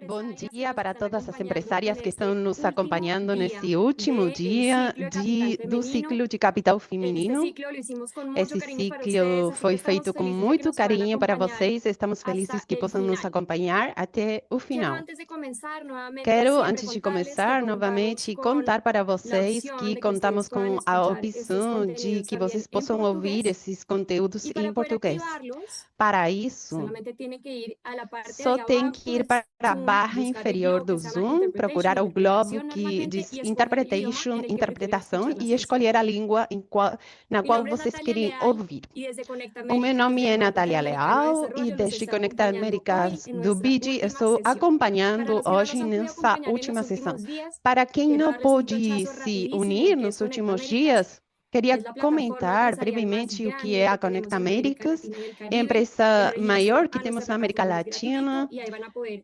Bom dia para todas as empresárias que estão nos acompanhando nesse último dia do ciclo de capital feminino. Esse ciclo foi feito com muito carinho para vocês. Estamos felizes que possam nos acompanhar até o final. Quero, antes de começar, novamente contar para vocês que contamos com a opção de que vocês possam ouvir esses conteúdos em português. Para isso, só tem que ir para a barra inferior do Zoom, procurar o globo que diz interpretação e escolher a língua na qual vocês querem ouvir. O meu nome é Natália Leal e desde Conecta Américas do BID estou acompanhando hoje nessa última sessão. Para quem não pôde se unir nos últimos dias, queria comentar brevemente o que é a Conecta Américas, a empresa maior que temos na América Latina.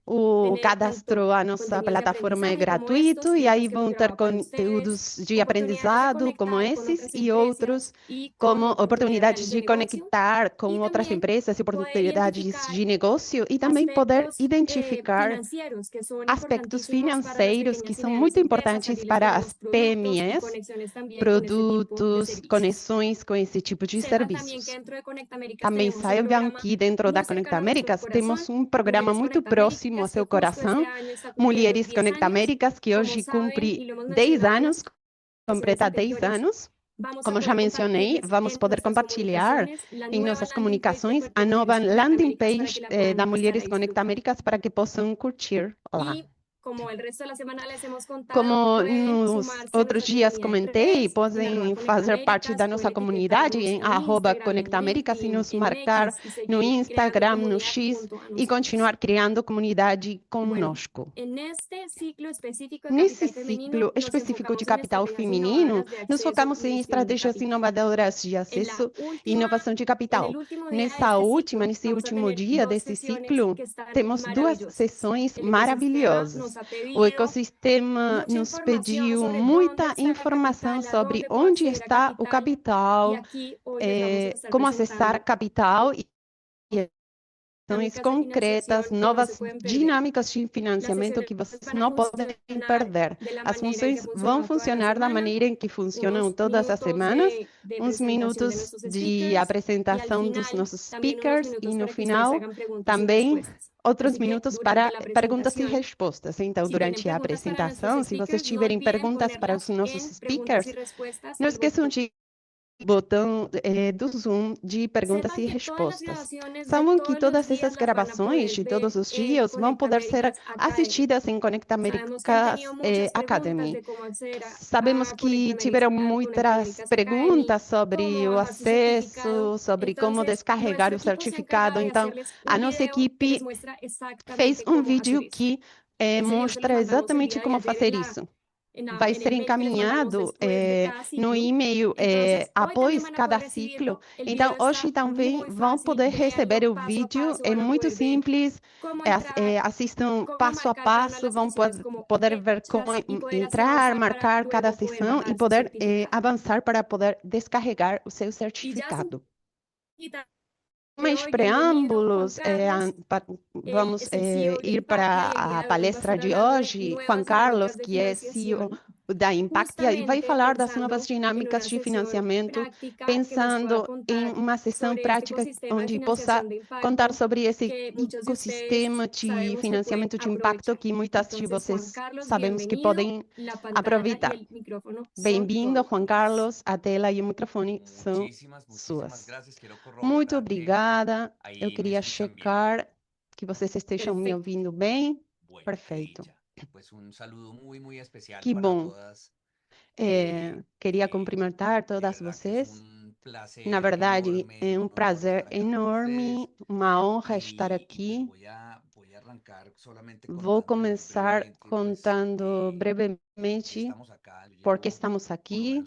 O cadastro à nossa plataforma é gratuito e aí vão ter conteúdos de aprendizado como esses e outros, como oportunidades de conectar com outras empresas e oportunidades de negócio e também poder identificar aspectos financeiros que são muito importantes para as PMEs, produtos, conexões com esse tipo de serviços. Também saibam que dentro da Conecta Américas temos um programa muito próximo ao seu coração, Mulheres Conecta Américas, que hoje cumpre 10 anos, completa 10 anos. Como já mencionei, vamos poder compartilhar em nossas comunicaões a nova landing page da Mulheres Conecta Américas para que possam curtir lá. Como nos outros dias comentei, podem fazer parte da nossa comunidade em @ConectaAméricas e nos marcar no Instagram, no X e continuar criando comunidade conosco. Nesse ciclo específico de capital feminino, nos focamos em estratégias inovadoras de acesso e inovação de capital. Nesse último dia desse ciclo, temos duas sessões maravilhosas. O ecossistema nos pediu muita informação sobre onde está o capital, como acessar capital e ações concretas, novas dinâmicas de financiamento que vocês não podem perder. As funções vão funcionar da maneira em que funcionam todas as semanas, uns minutos de apresentação dos nossos speakers e no final também outros minutos para perguntas e respostas. Então, durante a apresentação, se vocês tiverem perguntas para os nossos speakers, não esqueçam de botão do Zoom de perguntas e respostas. Saibam que todas essas gravações de todos os dias vão poder ser assistidas em Conecta Américas Academy. Sabemos que tiveram muitas perguntas sobre o acesso, sobre como descarregar o certificado. Então, a nossa equipe fez um vídeo que mostra exatamente como fazer isso. Vai ser encaminhado no e-mail após cada ciclo. Então, hoje também vão poder receber o vídeo. É muito simples. Assistam passo a passo, vão poder ver como entrar, marcar cada sessão e poder avançar para poder descarregar o seu certificado. Mais preâmbulos, vamos ir para a palestra de hoje. Juan Carlos, que é CEO da Impact, e vai falar das novas dinâmicas de financiamento, pensando em uma sessão prática onde possa contar sobre esse ecossistema de financiamento de impacto que muitas de vocês sabemos que podem aproveitar. Bem-vindo, Juan Carlos. A tela e o microfone são suas. Muito obrigada. Eu queria checar que vocês estejam me ouvindo bem. Perfeito. Que bom. Queria cumprimentar todas vocês. Na verdade, é um prazer enorme, uma honra estar aqui. Vou começar contando brevemente por que estamos aqui.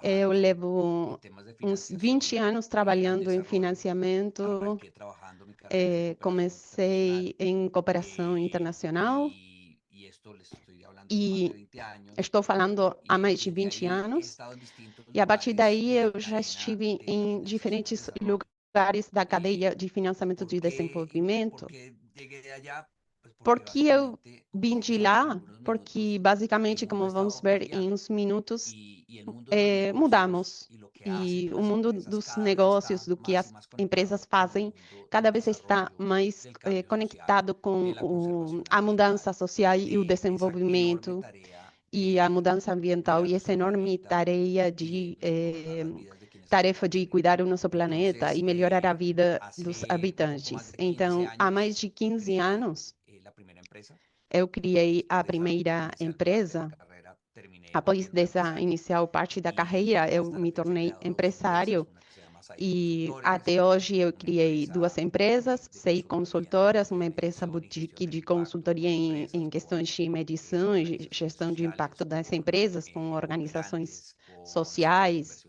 Eu levo uns 20 anos trabalhando em financiamento. Comecei em cooperação internacional e estou falando há mais de 20 anos. E a partir daí eu já estive em diferentes lugares da cadeia de financiamento de desenvolvimento. Por que eu vim de lá? Porque, basicamente, como vamos ver em uns minutos, mudamos. E o mundo dos negócios, do que as empresas fazem, cada vez está mais conectado com a mudança social e o desenvolvimento e a mudança ambiental e essa enorme tarefa de cuidar do nosso planeta e melhorar a vida dos habitantes. Então, há mais de 15 anos, eu criei a primeira empresa. Após dessa inicial parte da carreira, eu me tornei empresário e até hoje eu criei duas empresas, 6 consultoras, uma empresa boutique de consultoria em questões de medição e gestão de impacto das empresas, com organizações sociais,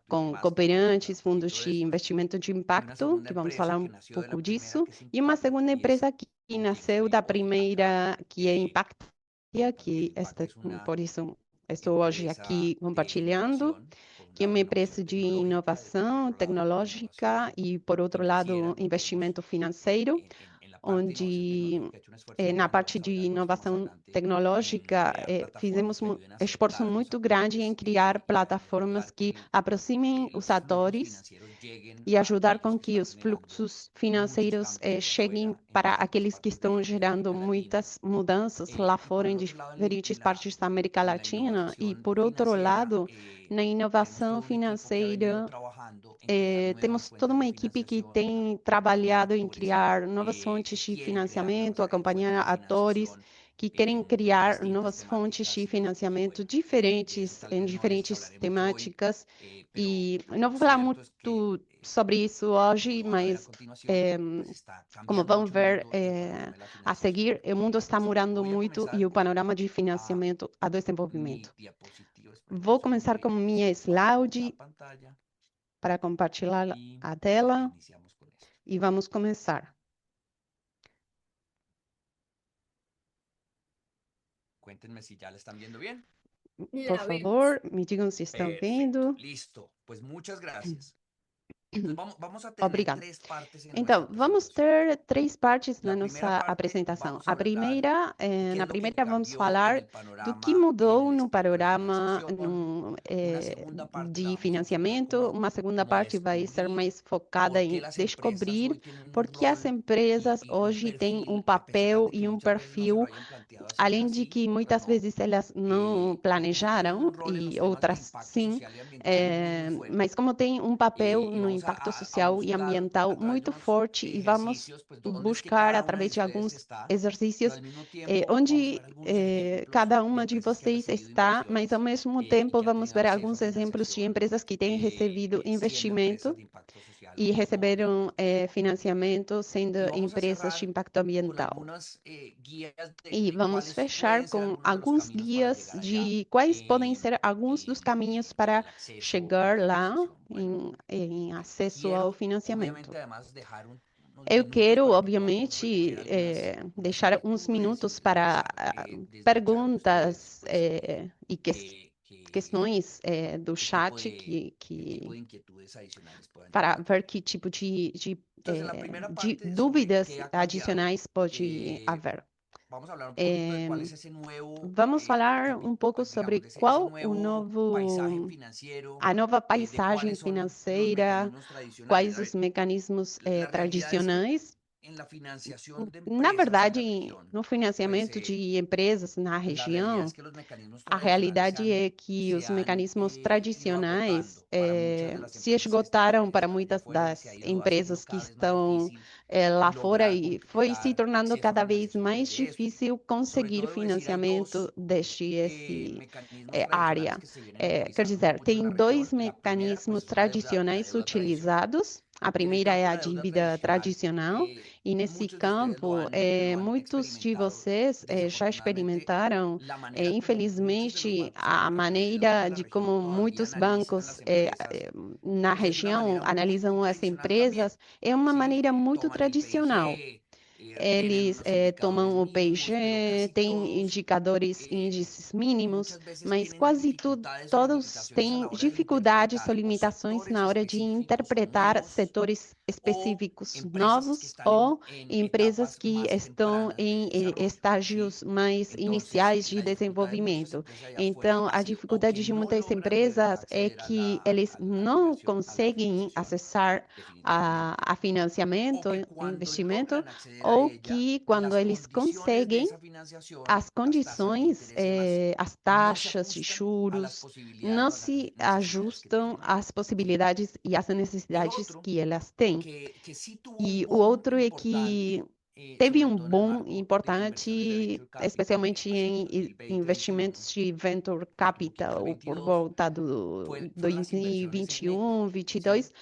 com cooperantes, fundos de investimento de impacto, que vamos falar um pouco disso, e uma segunda empresa que nasceu da primeira, que é Impactia, por isso estou hoje aqui compartilhando, que é uma empresa de inovação tecnológica e, por outro lado, investimento financeiro, onde na parte de inovação tecnológica fizemos um esforço muito grande em criar plataformas que aproximem os atores e ajudar com que os fluxos financeiros cheguem para aqueles que estão gerando muitas mudanças lá fora em diferentes partes da América Latina. E, por outro lado, na inovação financeira, temos toda uma equipe que tem trabalhado em criar novas fontes de financiamento, acompanhar atores que querem criar novas fontes de financiamento diferentes, em diferentes temáticas. E não vou falar muito sobre isso hoje, mas como vamos ver a seguir, o mundo está mudando muito e o panorama de financiamento a desenvolvimento. Vou começar com minha slide para compartilhar a tela e vamos começar. Por favor, me digam se estão vendo. Listo. Pues muchas gracias. Obrigado. Então, vamos ter 3 partes na nossa apresentação. Na primeira vamos falar do que mudou no panorama de financiamento. Uma segunda parte vai ser mais focada em descobrir por que as empresas hoje têm um papel e um perfil, além de que muitas vezes elas não planejaram e outras sim, mas como tem um papel no impacto social e ambiental muito forte, e vamos buscar através de alguns exercícios onde cada uma de vocês está, mas ao mesmo tempo vamos ver alguns exemplos de empresas que têm recebido investimento e receberam financiamento sendo empresas de impacto ambiental. E vamos fechar com alguns guias de quais podem ser alguns dos caminhos para chegar lá em acesso ao financiamento. Eu quero, obviamente, deixar uns minutos para perguntas e questões do chat para ver que tipo de dúvidas adicionais pode haver. Vamos falar um pouco sobre qual a nova paisagem financeira, quais os mecanismos tradicionais. Na verdade, no financiamento de empresas na região, a realidade é que os mecanismos tradicionais se esgotaram para muitas das empresas que estão lá fora e foi se tornando cada vez mais difícil conseguir financiamento deste área. Quer dizer, tem 2 mecanismos tradicionais utilizados. A primeira é a dívida tradicional, e nesse campo, muitos de vocês já experimentaram, infelizmente, a maneira de como muitos bancos na região analisam as empresas é uma maneira muito tradicional. Eles tomam o PIG, têm índices mínimos, mas quase todos têm dificuldades ou limitações na hora de interpretar setores específicos empresas que novos están ou en empresas etapas que más estão tempranas de em desarrollo, ¿sí? estágios mais Entonces, iniciais de la dificultad de muchas desenvolvimento. empresas allá afuera Então, ha a sido o que dificuldade de no muitas logran de verdad empresas é acceder a que eles la não inversión, a la conseguem financiación, acessar definitivamente, a o financiamento, que cuando investimento, logran acceder a ou ella, que quando las eles condiciones de conseguem esa financiación, as las tasas de condições, interés y demás, as no se taxas de ajustan a las juros posibilidades não o a las se necesidades que ajustam tienen. às possibilidades e às El necessidades otro, que elas têm. que sí tuvo un E o boom outro é que importante, teve sobre um todo en el boom marco de la inversión de importante, venture capital, especialmente hacia el em 2020-2021, investimentos de venture un poquito al capital por 22, volta do fueron las inversiones en 2021, equity, ¿sí? 22,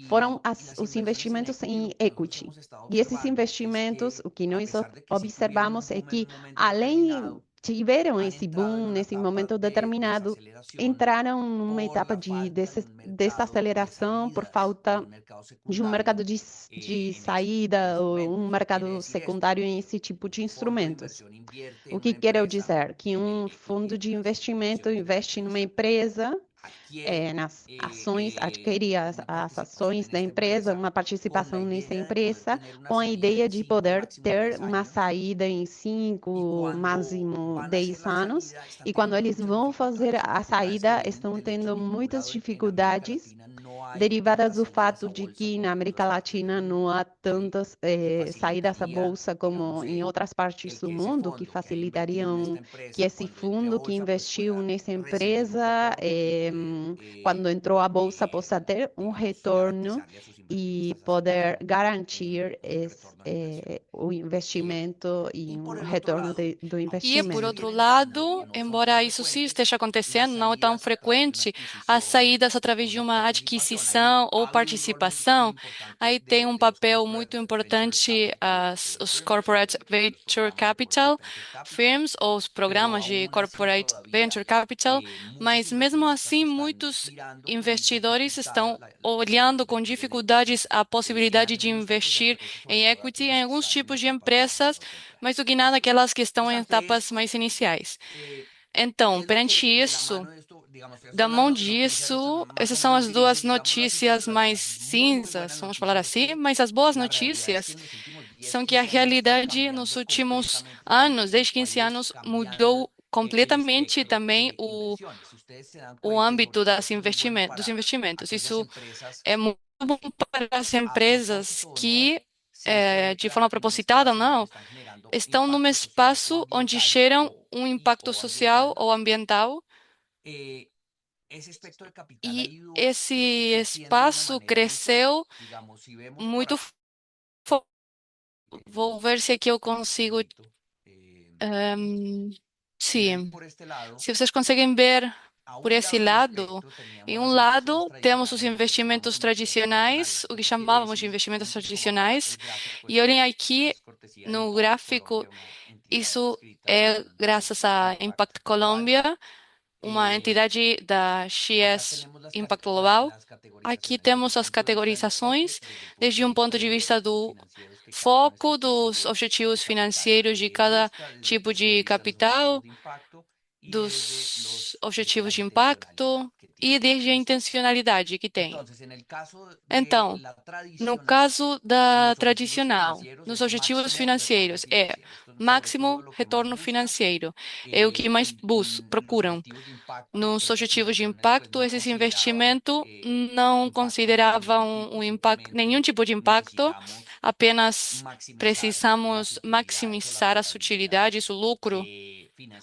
foram Y las os inversiones en investimentos equity, em lo que nosotros equity. hemos estado E esses observando es investimentos, que, o que a nós pesar de que sí tuvieron observamos un é boom en que, un momento além determinado, tiveram han esse entrado en boom una nesse etapa momento de determinado, desaceleración entraram numa por etapa la de falta de un mercado de desaceleração por salidas de falta un mercado de um mercado secundario de en ese tipo de saída, ou um instrumentos. Quiere mercado decir esto, secundário em esse tipo de un fondo de instrumentos. inversión invierte O en que una quero empresa dizer? Que en el um equity, fundo en de las investimento acciones de la investe numa empresa, empresa, adquiere nas ações, adquire una as participación ações en da esta empresa, empresa uma con la participação nessa idea de poder empresa, tener una com a salida ideia en de 5, poder máximo ter 10 uma años, saída em y 5, cuando máximo van a hacer 10 la anos, salida están e quando teniendo eles muchas vão fazer dificultades, a dificultades que saída, vienen estão del hecho tendo muitas vinculado en América dificuldades Latina no hay derivadas tantas do salidas fato a de bolsa que na como en América otras partes del Latina não mundo, há ¿sí? tantas Que saídas à facilitaría, bolsa como digamos, em outras partes el do que ese mundo, que fondo que ha invertido en esta facilitariam que empresa esse cuando entre a fundo que bolsa pues investiu pueda nessa recibir un empresa, retorno y poder, quando entrou a bolsa, possa ter um digamos, retorno garantizarle a sus e inversionistas, a su poder capital, garantir un retorno a la inversión. o investimento Y e um por el otro retorno lado, do aunque E, sí por se investimento. outro vienen dando, lado, no son tan embora isso sim frecuentes, esteja las acontecendo, não é tão salidas a través de una frequente, as adquisición saídas o através de una uma participación. Ahí adquisição ou ha habido un rol muy participação, importante aí tem um de los papel corporate muito venture importante capital os firms o corporate los venture programas de corporate capital venture capital, firms ou os pero programas de aún así corporate todavía venture capital, muchos mas mesmo inversionistas assim están muitos mirando con investidores dificultad estão olhando com mayor equity. dificuldades a En possibilidade de algunos tipos de investir empresas, sobre em todo equity em aquellas que alguns están en tipos de etapas empresas, demasiado tempranas. mais do que nada ¿Listo? aquelas que estão Entonces, em ante etapas esto, mais iniciais. eh, ¿qué Então, es lo perante que de la isso, mano de esto, digamos, estas da son las mão noticias disso, más o essas são menos as duas grises, digámoslo así, pero notícias mais las muy, muy buenas cinzas, vamos falar noticias es assim, que mas as boas la realidad es que notícias en los últimos 10, são que a 15 años ha estado realidade nos cambiando últimos completamente anos, también, desde o ha 15 ido anos, cambiando mudou el completamente espectro também de inversiones. Si ustedes se dan o cuenta, y sobre âmbito todo das esto es muy bueno dos para investimentos. aquellas Isso empresas é muito bom para as a empresas propósito o no, que, siempre de forma en un propositada ou espacio donde não, están generando estão num impacto social o espaço onde ambiental geram um impacto o social ambiental, ou ambiental eh, ese espectro de capital ha e ido esse creciendo de una espaço manera muy fuerte. cresceu Digamos, si vemos por muito. ahí, Vou ver se aqui eu consigo. segundito, ehm, si ven sim, por este lado, se vocês conseguem ver a por un esse lado del lado, espectro em teníamos um las inversiones lado temos os tradicionales, lo que llamamos investimentos inversiones tradicionais, tradicionales. o que Esto quiere chamávamos de decir, investimentos simplemente como para tradicionais, el gráfico, e olhem esto aqui es cortesía de no Impact gráfico, Colombia, una entidad isso adscrita é al graças grupo a Impact Impact Global. Colombia, uma Eh, entidade da Acá XS tenemos Impact Global. las Aqui categorizaciones desde el temos as punto de vista del enfoque, categorizações, desde el punto desde de um vista ponto de de los vista objetivos do financieros que cada uno de foco estos tipos dos objetivos de capital financeiros de cada busca, desde el tipo punto de de vista de los objetivos capital, de impacto y desde dos la objetivos de intencionalidad impacto que e tiene. desde a ¿Listo? intencionalidade que tem. Entonces, en el caso de Então, la no tradicional, caso en da los objetivos tradicional, financieros nos es objetivos máximo retorno financeiros, é financiero. Esto es sobre todo máximo lo que más retorno busca. financeiro, é o que mais En los procuram. objetivos de impacto, Nos estas objetivos de inversiones pues impacto, no esses consideraban investimentos não impacto de ningún consideravam tipo, um impacto, nenhum simplemente tipo de impacto, necesitamos apenas maximizar las precisamos utilidades o las maximizar as rentabilidades utilidades, o lucro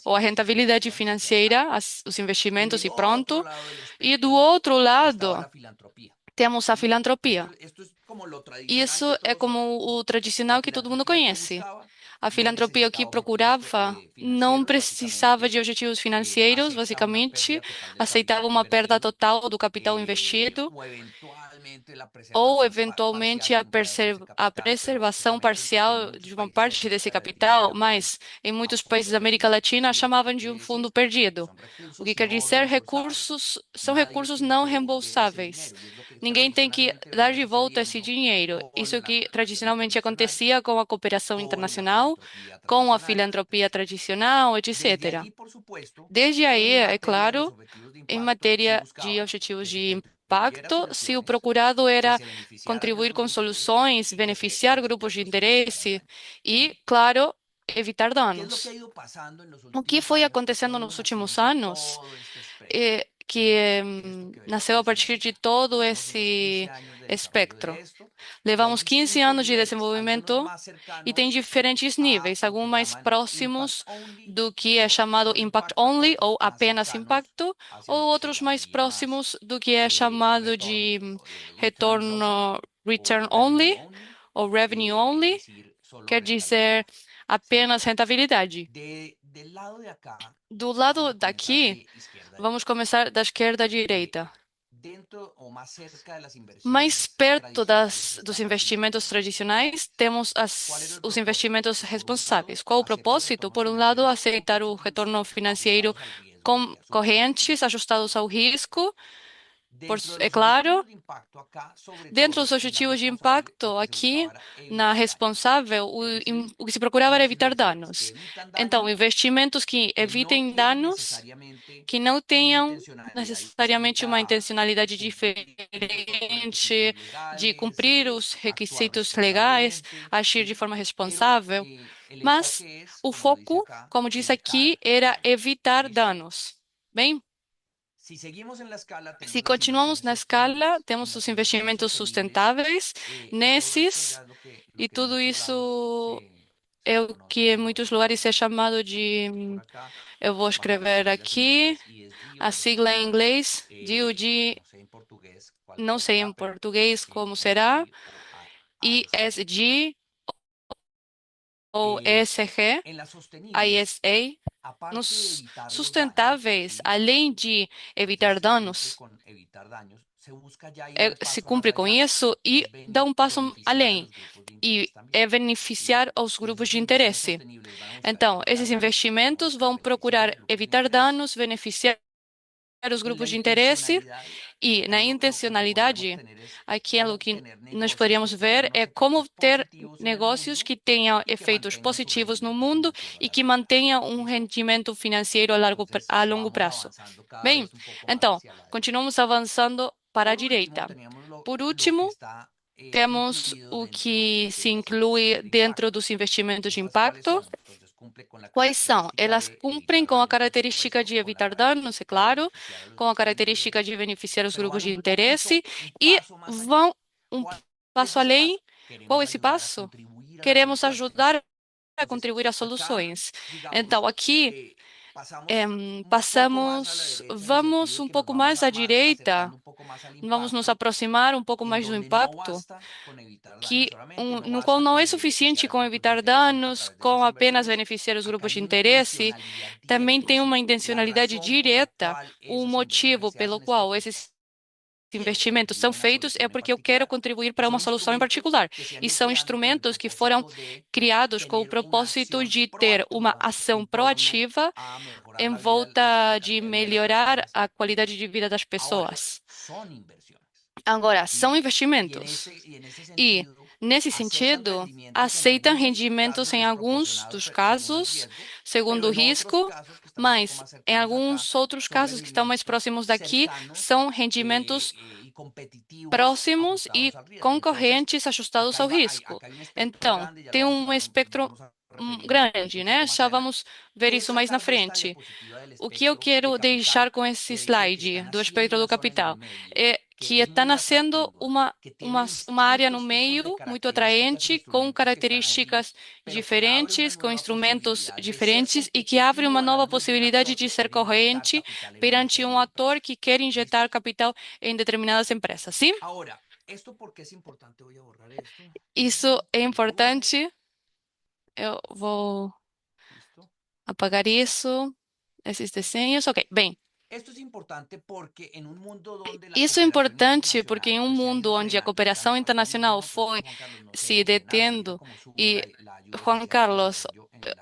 ou a financieras de esa rentabilidade inversión y ya está. financeira, os Y investimentos del e otro pronto. lado del E do espectro outro estaba lado, la filantropía. temos a ¿Sí? filantropia. Esto es como lo tradicional que Isso é todos como sabemos. o La tradicional que todo mundo filantropía que conhece. buscaba A no filantropia que necesitaba objetivos procurava não financieros, precisava básicamente de objetivos financeiros, aceptaba una basicamente, pérdida total del aceitava capital uma perda invertido total do capital investido o eventualmente la ou, preservación parcial eventualmente, de un pedazo de ese a capital, pero preservação básicamente es lo que en parcial muchos de uma países de parte América desse Latina capital, llamaban mas em a muitos países fondo da América perdido. Latina ¿Sí? ¿Qué chamavam de quiere um fundo decir? Que perdido. son O que recursos quer no dizer reembolsables. recursos são Nadie recursos tiene que não devolver ese reembolsáveis. dinero y es lo que Ninguém tem que tradicionalmente dar venía de volta esse sucediendo dinheiro. Isso con la que cooperación tradicionalmente internacional, acontecia com a cooperação con la internacional, filantropía com a tradicional. filantropia tradicional, Desde etc. allí, por supuesto, Desde aí, en é materia de los claro, objetivos de em impacto, se matéria de buscaba objetivos que se de impacto se o procurado era contribuir com soluções, beneficiar grupos de interesse e, claro, evitar danos. O que foi acontecendo nos últimos anos que nasceu a partir de todo esse espectro. Levamos 15 anos de desenvolvimento e tem diferentes níveis, alguns mais próximos do que é chamado impact only ou apenas impacto, ou outros mais próximos do que é chamado de retorno return only ou revenue only, quer dizer apenas rentabilidade. Do lado daqui, vamos começar da esquerda à direita. Mais perto dos investimentos tradicionais, temos os investimentos responsáveis. Qual o propósito? Por um lado, aceitar o retorno financeiro com correntes ajustados ao risco, é claro. Dentro dos objetivos de impacto, aqui, na responsável, o que se procurava era evitar danos. Então, investimentos que evitem danos, que não tenham necessariamente uma intencionalidade diferente de cumprir os requisitos legais, agir de forma responsável, mas o foco, como diz aqui, era evitar danos. Bem? Se continuamos na escala, temos os investimentos sustentáveis nesses, e tudo isso é o que em muitos lugares é chamado de, eu vou escrever aqui, a sigla em inglês, DOD, não sei em português como será, ESG ou ESG, ISA. Nos sustentáveis, além de evitar danos, se cumpre com isso e dá um passo além, e é beneficiar os grupos de interesse. Então, esses investimentos vão procurar evitar danos, beneficiar os grupos de interesse e, na intencionalidade, aquilo que nós poderíamos ver é como ter negócios que tenham efeitos positivos no mundo e que mantenham um rendimento financeiro a longo prazo. Bem, então, continuamos avançando para a direita. Por último, temos o que se inclui dentro dos investimentos de impacto. Quais são? Elas cumprem com a característica de evitar danos, é claro, com a característica de beneficiar os grupos de interesse e vão um passo além. Qual é esse passo? Queremos ajudar a contribuir às soluções. Então, aqui vamos um pouco mais à direita, vamos nos aproximar um pouco mais do impacto, no qual não é suficiente com evitar danos, com apenas beneficiar os grupos de interesse, também tem uma intencionalidade direta. O motivo pelo qual esses investimentos são feitos é porque eu quero contribuir para uma solução em particular. E são instrumentos que foram criados com o propósito de ter uma ação proativa em volta de melhorar a qualidade de vida das pessoas. Agora, são investimentos. E, nesse sentido, aceitam rendimentos em alguns dos casos, segundo o risco, mas em alguns outros casos que estão mais próximos daqui, são rendimentos próximos e concorrentes ajustados ao risco. Então, tem um espectro grande, né? Já vamos ver isso mais na frente. O que eu quero deixar com esse slide do espectro do capital é que está nascendo uma área no meio muito atraente, com características diferentes, com instrumentos diferentes e que abre uma nova possibilidade de ser corrente perante um ator que quer injetar capital em determinadas empresas. Sim? Isso é importante. Eu vou apagar isso, esses desenhos. Ok, bem. Isso é importante porque em um mundo onde a cooperação internacional foi se detendo e Juan Carlos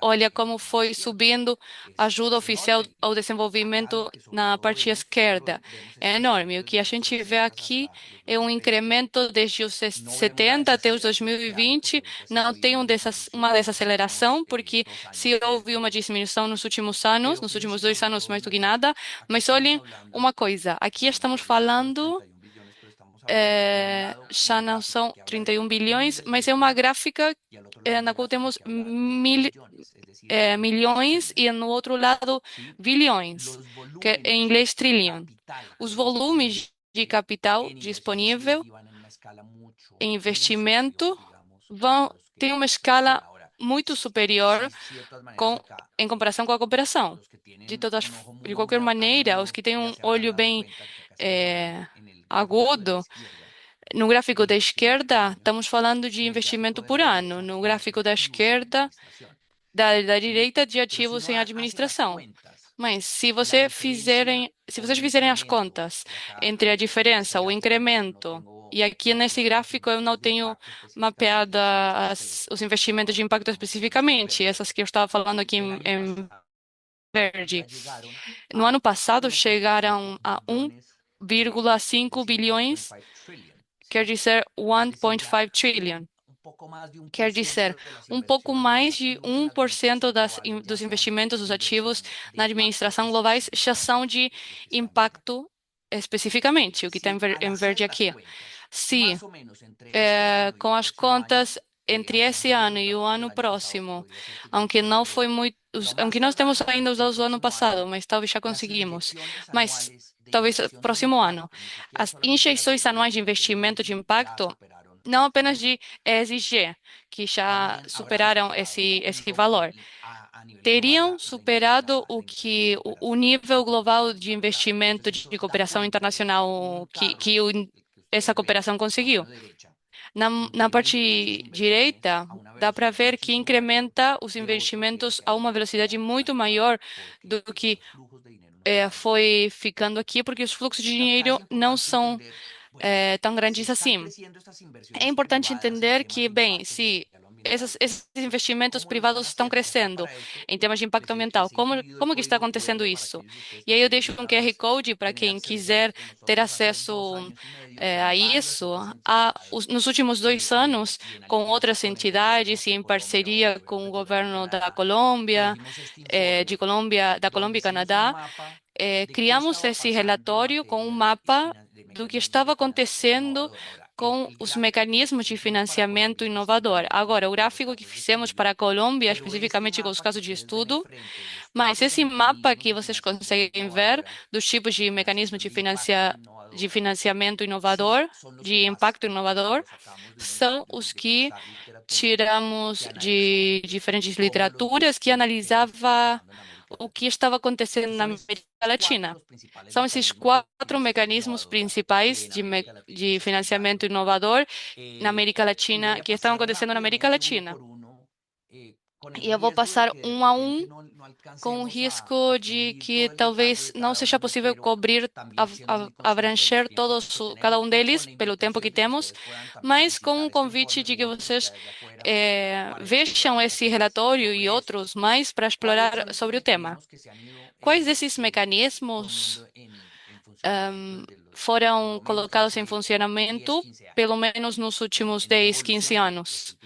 olha como foi subindo a ajuda oficial ao desenvolvimento na parte esquerda. É enorme. O que a gente vê aqui é um incremento desde os 70 até os 2020. Não tem uma desaceleração, porque se houve uma diminuição nos últimos anos, nos últimos 2 anos mais do que nada, mas olhem uma coisa, aqui estamos falando já não são 31 bilhões, mas é uma gráfica na qual temos milhões e no outro lado bilhões, que é em inglês trillion. Os volumes de capital disponível em investimento têm uma escala muito superior com, em comparação com a cooperação. De qualquer maneira, os que têm um olho bem agudo, no gráfico da esquerda, estamos falando de investimento por ano. No gráfico da esquerda, da direita, de ativos em administração. Mas se vocês fizerem as contas entre a diferença, o incremento, e aqui nesse gráfico eu não tenho mapeado os investimentos de impacto especificamente, essas que eu estava falando aqui em verde. No ano passado chegaram a 1,5 bilhões, quer dizer 1,5 trillion. Quer dizer, um pouco mais de 1% dos investimentos dos ativos na administração globais já são de impacto especificamente, o que está em verde aqui. Se com as contas entre esse ano e o ano próximo, aunque não foi muito, aunque nós temos ainda os dados do ano passado, mas talvez já conseguimos, mas talvez próximo ano, as injeções anuais de investimento de impacto não apenas de ESG, que já superaram esse valor, teriam superado o nível global de investimento de cooperação internacional essa cooperação conseguiu. Na parte direita, dá para ver que incrementa os investimentos a uma velocidade muito maior do que foi ficando aqui, porque os fluxos de dinheiro não são tão grandes assim. É importante entender que, bem, se esses investimentos privados estão crescendo em termos de impacto ambiental, como que está acontecendo isso? E aí eu deixo um QR Code para quem quiser ter acesso a isso. Nos últimos 2 anos, com outras entidades e em parceria com o governo da Colômbia, da Colômbia e Canadá, criamos esse relatório com um mapa do que estava acontecendo com os mecanismos de financiamento inovador. Agora, o gráfico que fizemos para a Colômbia, especificamente com os casos de estudo, mas esse mapa que vocês conseguem ver dos tipos de mecanismos de financiamento inovador, de impacto inovador, são os que tiramos de diferentes literaturas que analisava o que estava acontecendo na América Latina. São esses 4 mecanismos principais de financiamento inovador na América Latina, que estão acontecendo na América Latina. E eu vou passar um a um, com o risco de que talvez não seja possível cobrir, abranger cada um deles pelo tempo que temos, mas com um convite de que vocês vejam esse relatório e outros mais para explorar sobre o tema. Quais desses mecanismos foram colocados em funcionamento, pelo menos nos últimos 10, 15 anos,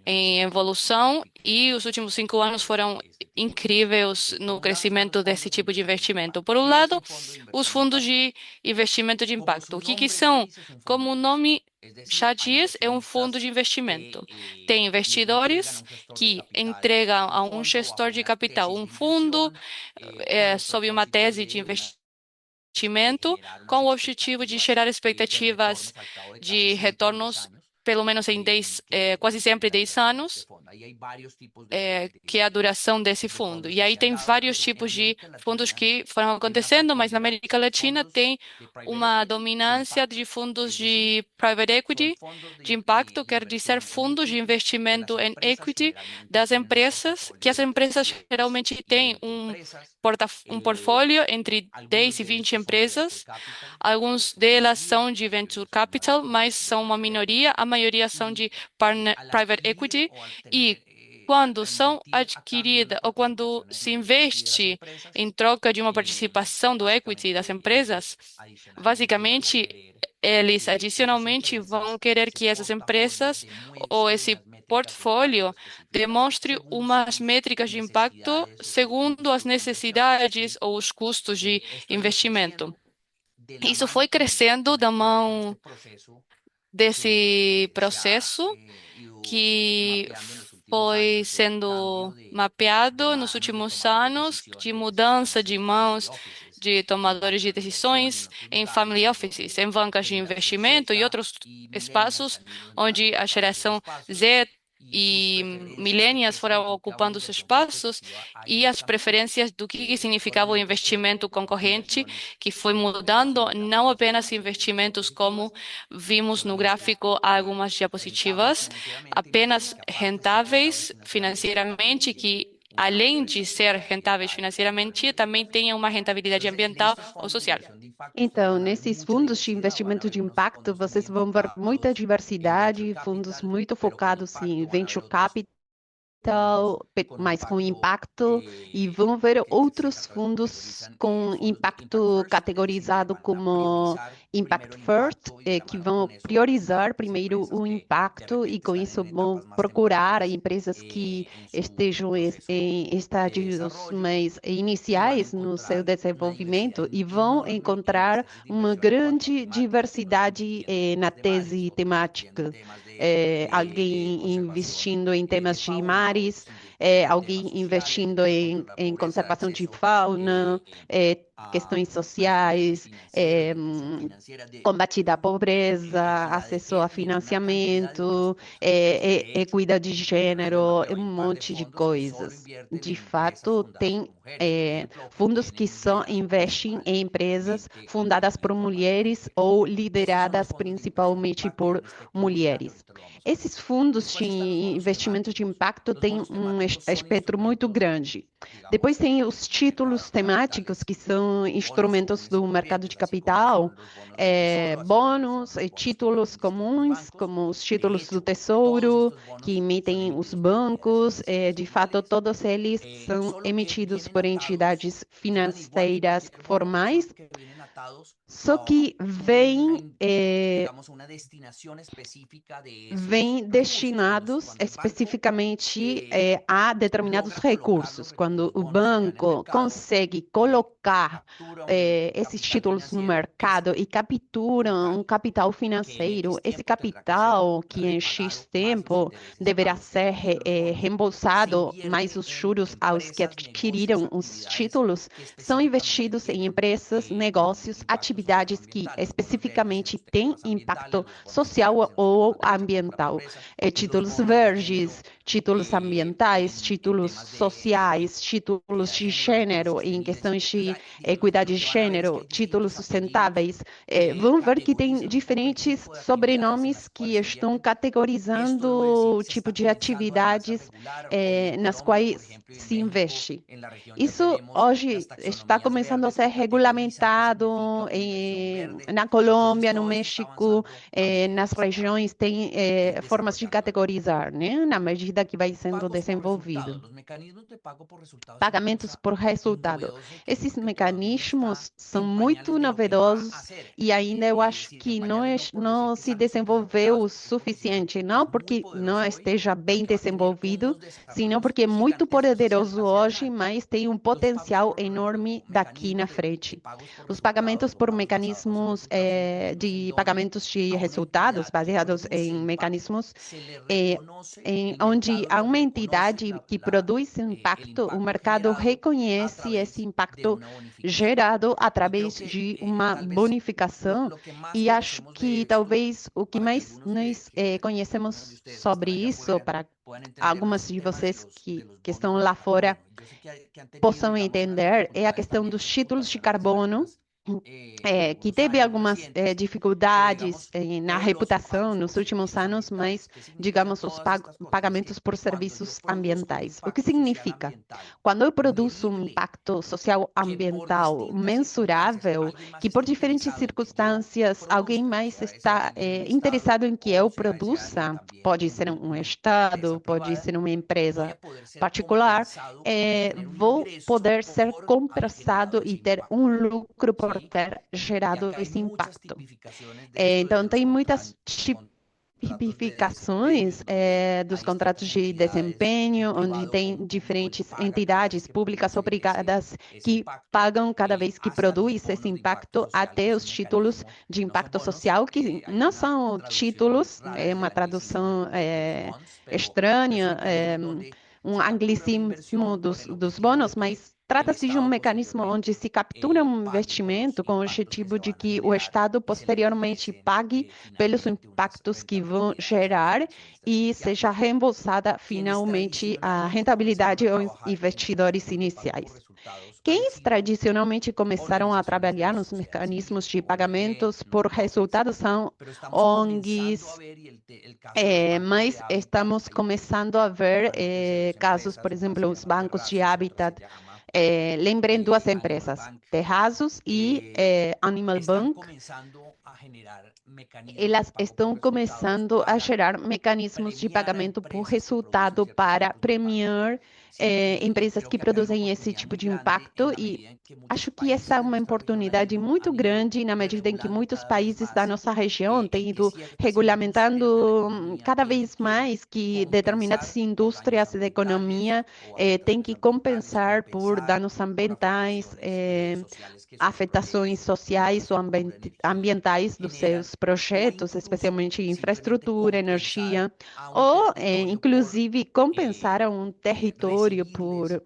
em evolução, e os últimos 5 anos foram incríveis no crescimento desse tipo de investimento? Por um lado, os fundos de investimento de impacto. O que são? Como o nome já diz, é um fundo de investimento. Tem investidores que entregam a um gestor de capital um fundo sob uma tese de investimento com o objetivo de gerar expectativas de retornos pelo menos em quase sempre 10 anos, que é a duração desse fundo. E aí tem vários tipos de fundos que foram acontecendo, mas na América Latina tem uma dominância de fundos de private equity, de impacto, quer dizer, fundos de investimento em equity das empresas, que as empresas geralmente têm um portfólio entre 10 e 20 empresas. Algumas delas são de venture capital, mas são uma minoria. A maioria são de private equity. E quando são adquiridas ou quando se investe em troca de uma participação do equity das empresas, basicamente, eles adicionalmente vão querer que essas empresas ou esse portfólio demonstre umas métricas de impacto segundo as necessidades ou os custos de investimento. Isso foi crescendo da mão desse processo que foi sendo mapeado nos últimos anos de mudança de mãos de tomadores de decisões em family offices, em bancas de investimento e outros espaços onde a geração Z e millennials foram ocupando os espaços e as preferências do que significava o investimento concorrente, que foi mudando não apenas investimentos como vimos no gráfico há algumas diapositivas, apenas rentáveis financeiramente, que além de ser rentáveis financeiramente, também tenham uma rentabilidade ambiental ou social. Então, nesses fundos de investimento de impacto, vocês vão ver muita diversidade, fundos muito focados em venture capital, mais com impacto, e vão ver outros fundos com impacto categorizado como Impact First, que vão priorizar primeiro o impacto e com isso vão procurar empresas que estejam em estágios mais iniciais no seu desenvolvimento e vão encontrar uma grande diversidade na tese temática. Alguém investindo em temas de mares, alguém investindo em conservação de fauna, questões sociais, combate da pobreza, acesso a financiamento, equidade de gênero, um monte de coisas. De fato, tem fundos que só investem em empresas fundadas por mulheres ou lideradas principalmente por mulheres. Esses fundos de investimento de impacto têm um espectro muito grande. Depois tem os títulos temáticos, que são instrumentos do mercado de capital, bônus e títulos comuns, como os títulos do Tesouro, que emitem os bancos. De fato, todos eles são emitidos por entidades financeiras formais, só que vêm destinados especificamente a determinados recursos. Quando o banco consegue colocar esses títulos no mercado e captura um capital financeiro, esse capital que em X tempo deverá ser reembolsado, mais os juros aos que adquiriram os títulos, são investidos em empresas, negócios, atividades que especificamente têm impacto social ou ambiental. Títulos verdes, títulos ambientais, títulos sociais, títulos de gênero, em questões de equidade de gênero, títulos sustentáveis. Vão ver que tem diferentes sobrenomes que estão categorizando o tipo de atividades nas quais se investe. Isso hoje está começando a ser regulamentado na Colômbia, no México, nas regiões tem formas de categorizar, né? Na medida que vai sendo desenvolvido. Pagamentos por resultado. Esses mecanismos são muito novedosos e ainda eu acho que não se desenvolveu o suficiente, não porque não esteja bem desenvolvido, senão porque é muito poderoso hoje, mas tem um potencial enorme daqui na frente. Os pagamentos por mecanismos de pagamentos de resultados, baseados em mecanismos onde há uma entidade que produz impacto, o mercado reconhece esse impacto gerado através de uma bonificação, e acho que talvez o que mais nós conhecemos sobre isso, para algumas de vocês que estão lá fora possam entender, é a questão dos títulos de carbono, que teve algumas dificuldades na reputação nos últimos anos, mas, digamos, os pagamentos por serviços ambientais. O que significa? Quando eu produzo um impacto social ambiental mensurável, que por diferentes circunstâncias alguém mais está interessado em que eu produza, pode ser um estado, pode ser uma empresa particular, vou poder ser compensado e ter um lucro por ter gerado esse impacto. Então, tem muitas tipificações dos contratos de desempenho, onde tem diferentes entidades públicas obrigadas que pagam cada vez que produz esse impacto até os títulos de impacto social, que não são títulos, é uma tradução estranha, um anglicismo dos bônus, mas trata-se de um mecanismo onde se captura um investimento com o objetivo de que o Estado posteriormente pague pelos impactos que vão gerar e seja reembolsada finalmente a rentabilidade aos investidores iniciais. Quem tradicionalmente começaram a trabalhar nos mecanismos de pagamentos por resultados são ONGs, mas estamos começando a ver casos, por exemplo, os bancos de Habitat. Lembrem duas empresas, Terrazos e Animal Bank. Elas estão começando a gerar mecanismos de pagamento por resultado para premiar empresas que produzem esse tipo de impacto, e acho que essa é uma oportunidade muito grande na medida em que muitos países da nossa região têm ido regulamentando cada vez mais que determinadas indústrias da economia têm que compensar por danos ambientais, afetações sociais ou ambientais dos seus projetos, especialmente infraestrutura, energia, ou inclusive compensar a um território por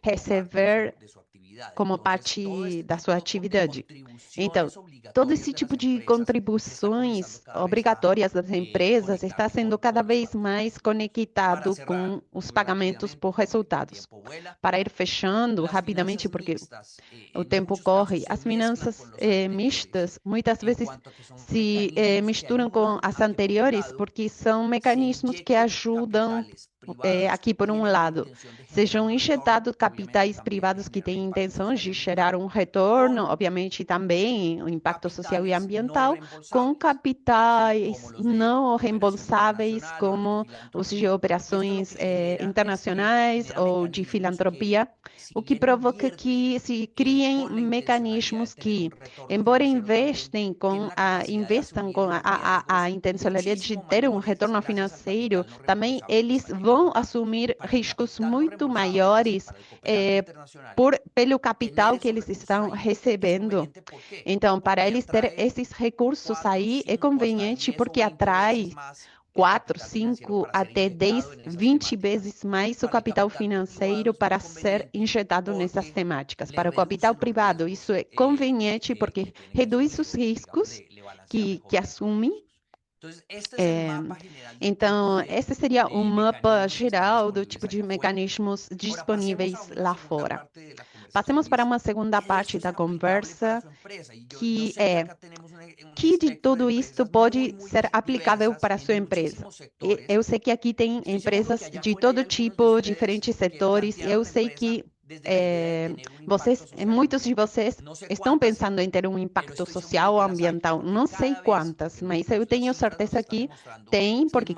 receber como parte da sua atividade. Então, todo esse tipo de contribuições obrigatórias das empresas está sendo cada vez mais conectado com os pagamentos por resultados. Para ir fechando rapidamente, porque o tempo corre, as finanças mistas muitas vezes se misturam com as anteriores, porque são mecanismos que ajudam aqui, por um lado, sejam injetados capitais privados que têm intenção de gerar um retorno, obviamente também o impacto social e ambiental, com capitais não reembolsáveis, como os de operações internacionais ou de filantropia, o que provoca que se criem mecanismos que, embora investam com a intencionalidade de ter um retorno financeiro, também eles vão assumir riscos muito maiores pelo capital que eles estão recebendo. Então, para eles ter esses recursos aí, é conveniente porque atrai 4, 5, até 10, 20 vezes mais o capital financeiro para ser injetado nessas temáticas. Para o capital privado, isso é conveniente porque reduz os riscos que assumem. Então, esse seria um mapa geral do tipo de mecanismos disponíveis lá fora. Passemos para uma segunda parte da conversa, que é que de tudo isto pode ser aplicável para a sua empresa. Eu sei que aqui tem empresas de todo tipo, diferentes setores, eu sei que muitos de vocês estão pensando em ter um impacto social ou ambiental. Não sei quantas, mas eu tenho certeza que tem, porque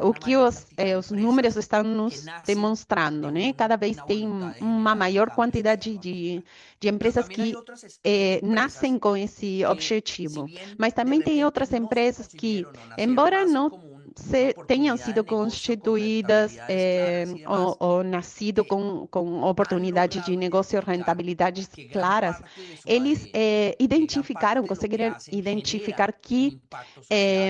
o que os números estão nos demonstrando, né? Cada vez tem uma maior quantidade de empresas que nascem com esse objetivo. Mas também tem outras empresas que, embora não tenham sido constituídas ou nascido com oportunidade de negócio e rentabilidades claras, eles conseguiram identificar que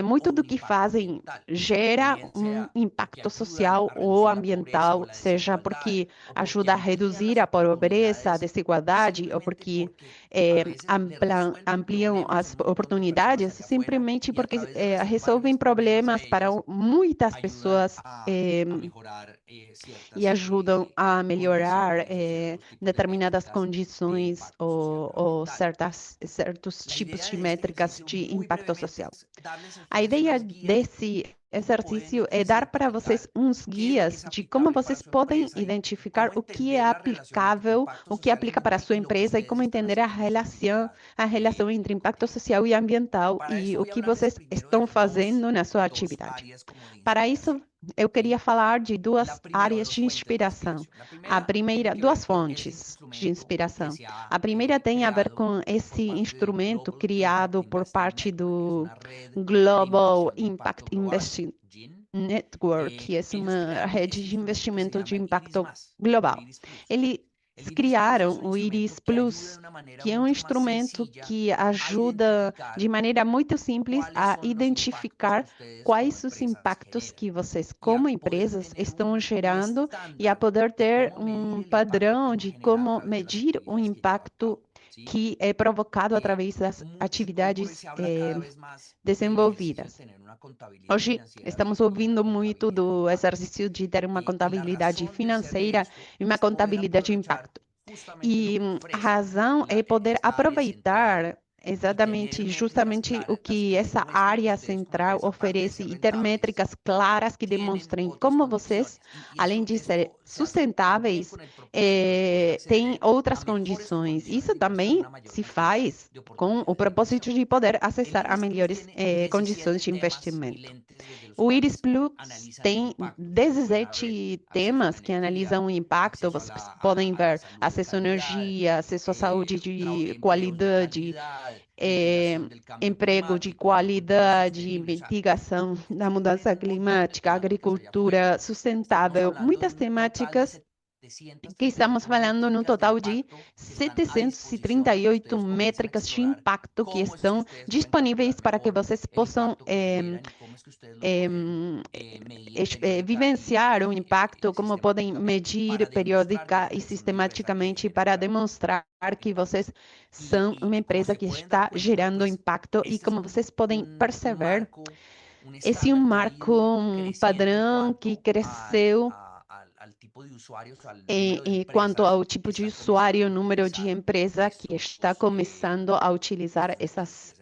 muito do que fazem gera um impacto social ou ambiental, seja porque ajuda a reduzir a pobreza, a desigualdade, ou porque ampliam as oportunidades, simplesmente porque resolvem problemas para muitas pessoas e ajudam a melhorar determinadas condições ou certos tipos de métricas de impacto social. A ideia desse exercício é dar para vocês uns guias de como vocês podem identificar o que é aplicável, o que aplica para a sua empresa e como entender a relação entre impacto social e ambiental e o que vocês estão fazendo na sua atividade. Para isso, eu queria falar de duas áreas de inspiração. A primeira, duas fontes de inspiração. A primeira tem a ver com esse instrumento criado por parte do Global Impact Investing Network, que é uma rede de investimento de impacto global. Eles criaram o Iris Plus, que é um instrumento que ajuda de maneira muito simples a identificar quais os impactos que vocês, como empresas, estão gerando e a poder ter um padrão de como medir o impacto que é provocado através das atividades desenvolvidas. Hoje, estamos ouvindo muito do exercício de ter uma contabilidade financeira e uma contabilidade de impacto. E a razão é poder aproveitar exatamente, justamente o que essa área central oferece e ter métricas claras que demonstrem como vocês, além de ser sustentáveis, têm outras condições. Isso também se faz com o propósito de poder acessar a melhores condições de investimento. O Iris Plus tem 17 temas que analisam o impacto. Vocês podem ver acesso à energia, acesso à saúde de qualidade, emprego de qualidade, mitigação da mudança climática, agricultura sustentável, muitas temáticas que estamos falando no total de 738 métricas de impacto que estão disponíveis para que vocês possam vivenciar o impacto, como podem medir periódica e sistematicamente para demonstrar que vocês são uma empresa que está gerando impacto e como vocês podem perceber, esse é um marco, um padrão que cresceu quanto ao tipo de usuário, número de empresa que está começando a utilizar essas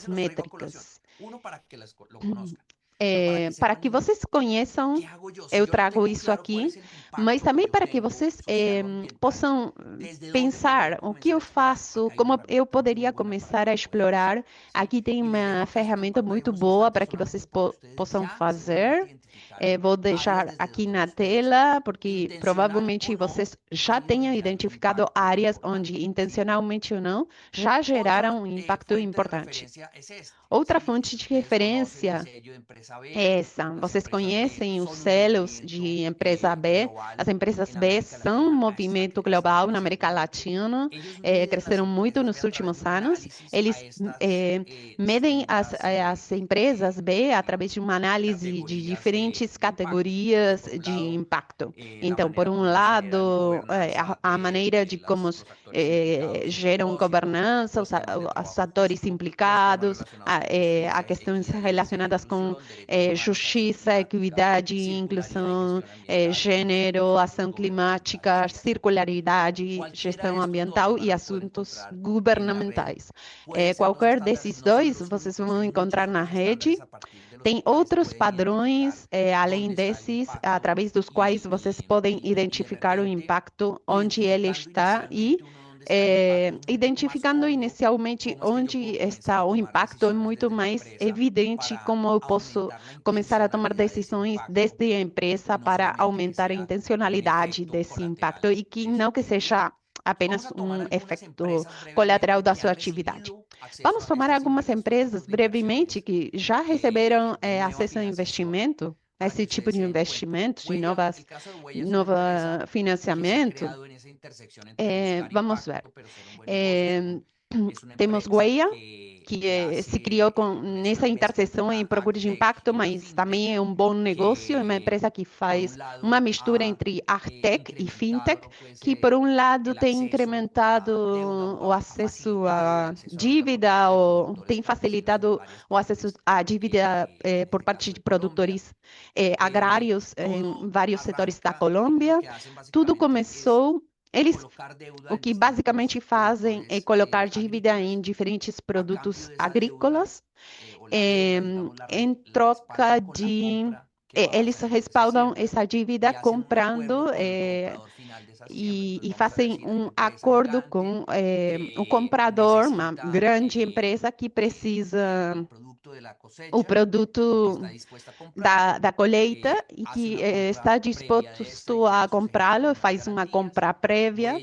métricas. Para que vocês conheçam, eu trago isso aqui, mas também para que vocês possam pensar o que eu faço, como eu poderia começar a explorar. Aqui tem uma ferramenta muito boa para que vocês possam fazer. Vou deixar aqui na tela, porque provavelmente vocês já tenham identificado áreas onde, intencionalmente ou não, já geraram um impacto importante. Outra fonte de referência é essa. Vocês conhecem os selos de empresa B? As empresas B são um movimento global na América Latina, cresceram muito nos últimos anos. Eles medem as empresas B através de uma análise de diferentes categorias de impacto. Então, por um lado, a maneira de como geram governança, os atores implicados, a questões relacionadas com justiça, equidade, inclusão, gênero, ação climática, circularidade, gestão ambiental e assuntos governamentais. Qualquer desses dois vocês vão encontrar na rede. Tem outros padrões, além desses, através dos quais vocês podem identificar o impacto, onde ele está e identificando inicialmente onde está o impacto, é muito mais evidente como eu posso começar a tomar decisões desde a empresa para aumentar a intencionalidade desse impacto e que não que seja apenas um efeito colateral da sua atividade. Vamos tomar algumas empresas brevemente que já receberam acesso a investimento, esse tipo de investimento, de novo financiamento. Vamos ver. Temos Goia, que se criou nessa interseção em procura de impacto, mas também é um bom negócio, é uma empresa que faz uma mistura entre Artec e Fintech, que por um lado tem incrementado o acesso à dívida, ou tem facilitado o acesso à dívida por parte de produtores agrários em vários setores da Colômbia. Tudo começou. Eles, o que basicamente fazem é colocar dívida em diferentes produtos agrícolas, em troca de... Eles respaldam essa dívida comprando e fazem um acordo com o comprador, uma grande empresa que precisa o produto da colheita e que está disposto a comprá-lo, faz uma compra prévia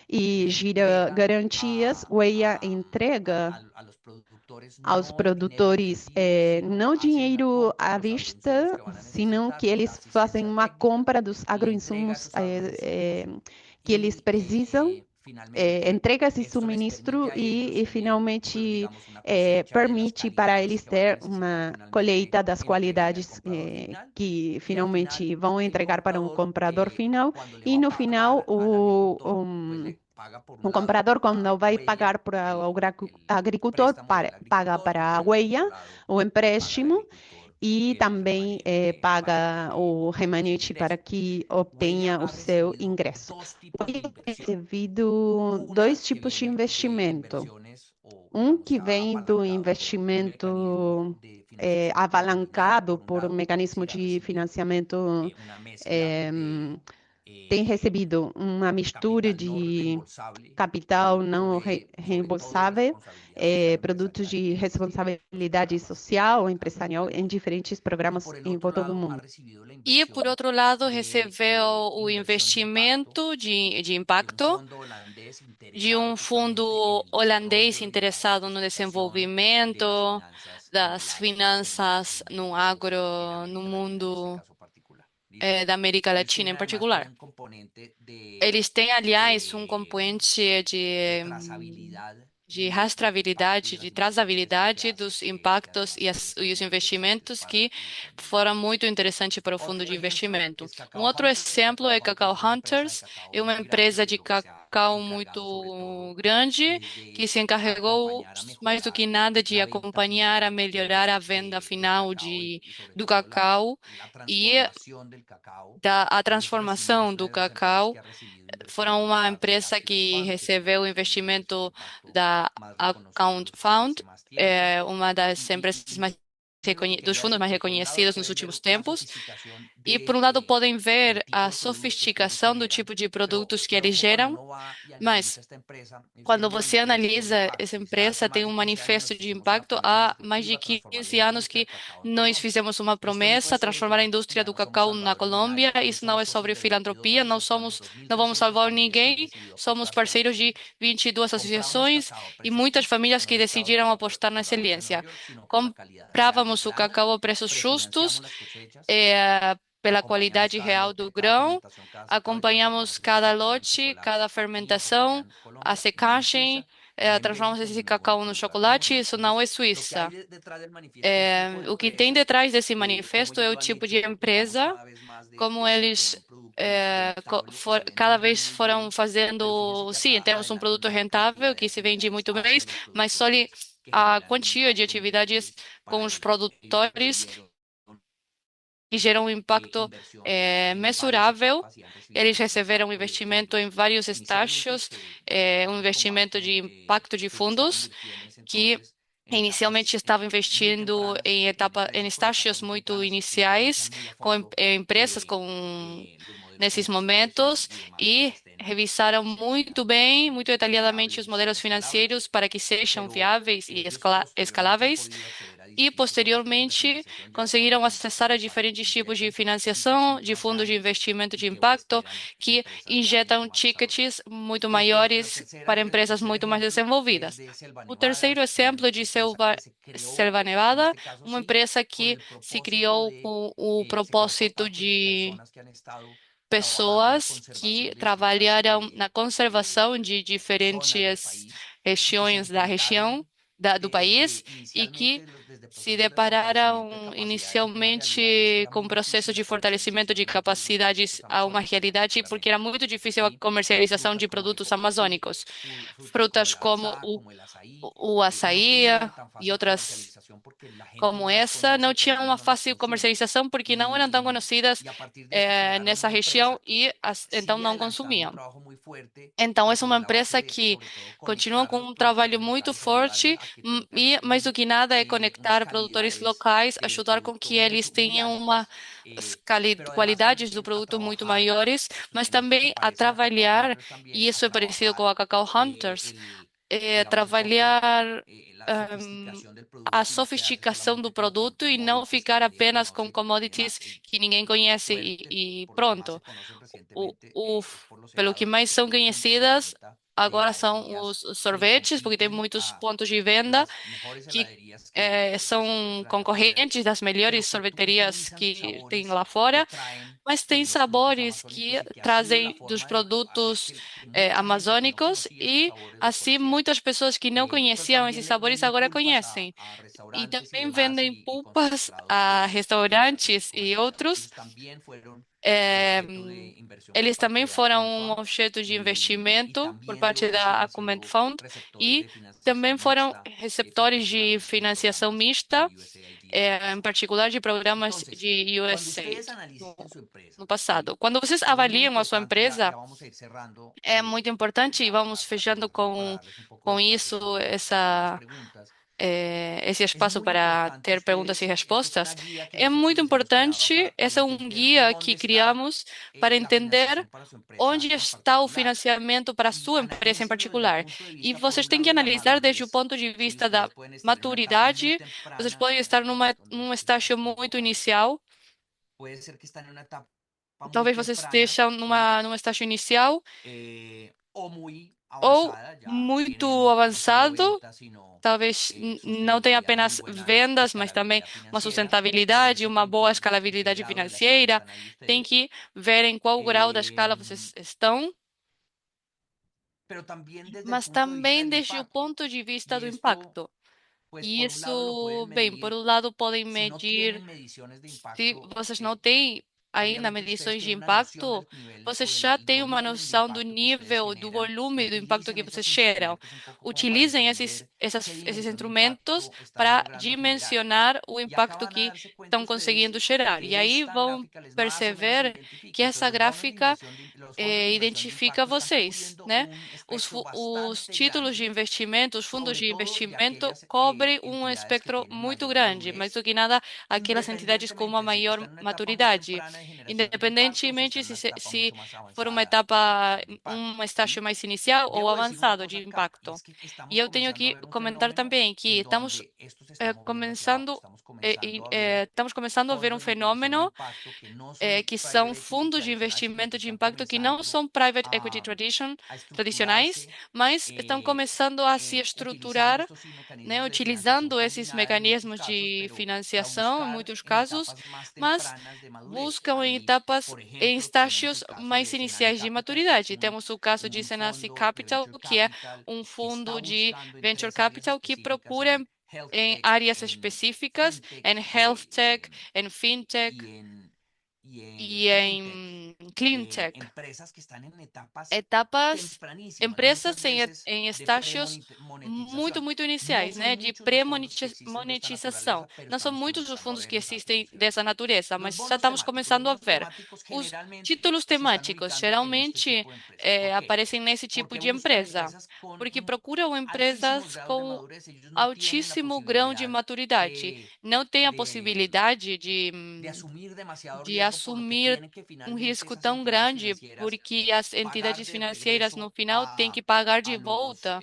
e gira garantias, Huella entrega aos produtores não dinheiro à vista, senão que eles fazem uma compra dos agroinsumos que eles precisam, entrega esse suministro e finalmente permite para eles ter uma colheita das qualidades que finalmente vão entregar para um comprador final e no final o comprador, quando vai pagar para o agricultor, paga para a huella, o empréstimo, e também paga o remanente para que obtenha o seu ingresso. Huella tem recebido dois tipos de investimento. Um que vem do investimento alavancado por um mecanismo de financiamento tem recebido uma mistura de capital não reembolsável, produtos de responsabilidade social ou empresarial em diferentes programas em volta do mundo. E, por outro lado, recebeu o investimento de impacto de um fundo holandês interessado no desenvolvimento das finanças no agro, no mundo da América Latina em particular. Eles têm, aliás, um componente de rastreabilidade, de trazabilidade dos impactos e os investimentos que foram muito interessantes para o fundo de investimento. Um outro exemplo é Cacao Hunters, é uma empresa de cacau muito grande que se encarregou mais do que nada de acompanhar a melhorar a venda final do cacau e a transformação do cacau. Foram uma empresa que recebeu o investimento da Account Fund, uma das empresas dos fundos mais reconhecidos nos últimos tempos. E, por um lado, podem ver a sofisticação do tipo de produtos que eles geram, mas quando você analisa essa empresa, tem um manifesto de impacto. Há mais de 15 anos que nós fizemos uma promessa, transformar a indústria do cacau na Colômbia. Isso não é sobre filantropia, não vamos salvar ninguém, somos parceiros de 22 associações e muitas famílias que decidiram apostar na excelência. Comprávamos o cacau a preços justos, pela qualidade real do grão, acompanhamos cada lote, cada fermentação, a secagem, transformamos esse cacau no chocolate. Isso não é Suíça. O que tem detrás desse manifesto é o tipo de empresa, como eles cada vez foram fazendo. Sim, temos um produto rentável que se vende muito bem, mas só a quantia de atividades com os produtores que geram um impacto mensurável. Eles receberam investimento em vários estágios, um investimento de impacto de fundos que inicialmente estavam investindo em estágios muito iniciais com empresas nesses momentos e revisaram muito bem, muito detalhadamente os modelos financeiros para que sejam viáveis e escaláveis. E, posteriormente, conseguiram acessar a diferentes tipos de financiação, de fundos de investimento de impacto, que injetam tickets muito maiores para empresas muito mais desenvolvidas. O terceiro exemplo é de Selva Nevada, uma empresa que se criou com o propósito de pessoas que trabalharam na conservação de diferentes regiões do país e que se depararam inicialmente com o processo de fortalecimento de capacidades a uma realidade, porque era muito difícil a comercialização de produtos amazônicos, frutas como o açaí e outras como essa não tinham uma fácil comercialização porque não eram tão conhecidas nessa região e então não consumiam. Então, essa é uma empresa que continua com um trabalho muito forte e, mais do que nada, é conectar produtores locais, ajudar com que eles tenham qualidades do produto muito maiores, mas também a trabalhar, e isso é parecido com a Cacau Hunters, trabalhar ahm, a sofisticação do produto e não ficar apenas com commodities que ninguém conhece e pronto. O, o, pelo que mais são conhecidas agora são os sorvetes, porque tem muitos pontos de venda que são concorrentes das melhores sorveterias que tem lá fora, mas tem sabores que trazem dos produtos amazônicos e assim muitas pessoas que não conheciam esses sabores agora conhecem. E também vendem pulpas a restaurantes e outros. Eh, Eles também foram um objeto de investimento por parte da Acumen Fund e também foram receptores de financiação mista, em particular de programas de USAID no passado. Quando vocês avaliam a sua empresa, é muito importante, e vamos fechando com isso, esse espaço para ter perguntas e respostas. É muito importante, esse é um guia que criamos para entender onde está o financiamento para a sua empresa em particular. E vocês têm que analisar desde o ponto de vista da maturidade. Vocês podem estar num estágio muito inicial. Talvez vocês estejam num estágio inicial ou muito avançado. Talvez não tenha apenas vendas, mas também uma sustentabilidade, uma boa escalabilidade financeira. Tem que ver em qual grau da escala vocês estão, mas também desde o ponto de vista do impacto. E isso, bem, por um lado, podem medir, se vocês não têm ainda medições de impacto, vocês já têm uma noção do nível, do volume do impacto que vocês geram. Utilizem esses instrumentos para dimensionar o impacto que estão conseguindo gerar. E aí vão perceber que essa gráfica identifica vocês, né? Os títulos de investimento, os fundos de investimento cobrem um espectro muito grande, mais do que nada aquelas entidades com uma maior maturidade, independentemente se for uma etapa, um estágio mais inicial ou avançado de impacto. E eu tenho que comentar também que estamos começando a ver um fenômeno que são fundos de investimento de impacto que não são private equity tradicionais, mas estão começando a se estruturar, né, utilizando esses mecanismos de financiação, em muitos casos, mas buscam em estágios mais iniciais de maturidade. Temos o caso de Senaci Capital, que é um fundo de venture capital que procura em áreas específicas, em health tech, em fintech e em clean tech, etapas, empresas em estágios muito iniciais, né, de pré-monetização. Não são muitos os fundos que existem dessa natureza, mas já estamos começando a ver. Os títulos temáticos geralmente aparecem nesse tipo de empresa, porque procuram empresas com altíssimo grau de maturidade. Não tem a possibilidade de assumir um risco tão grande, porque as entidades financeiras no final têm que pagar de volta,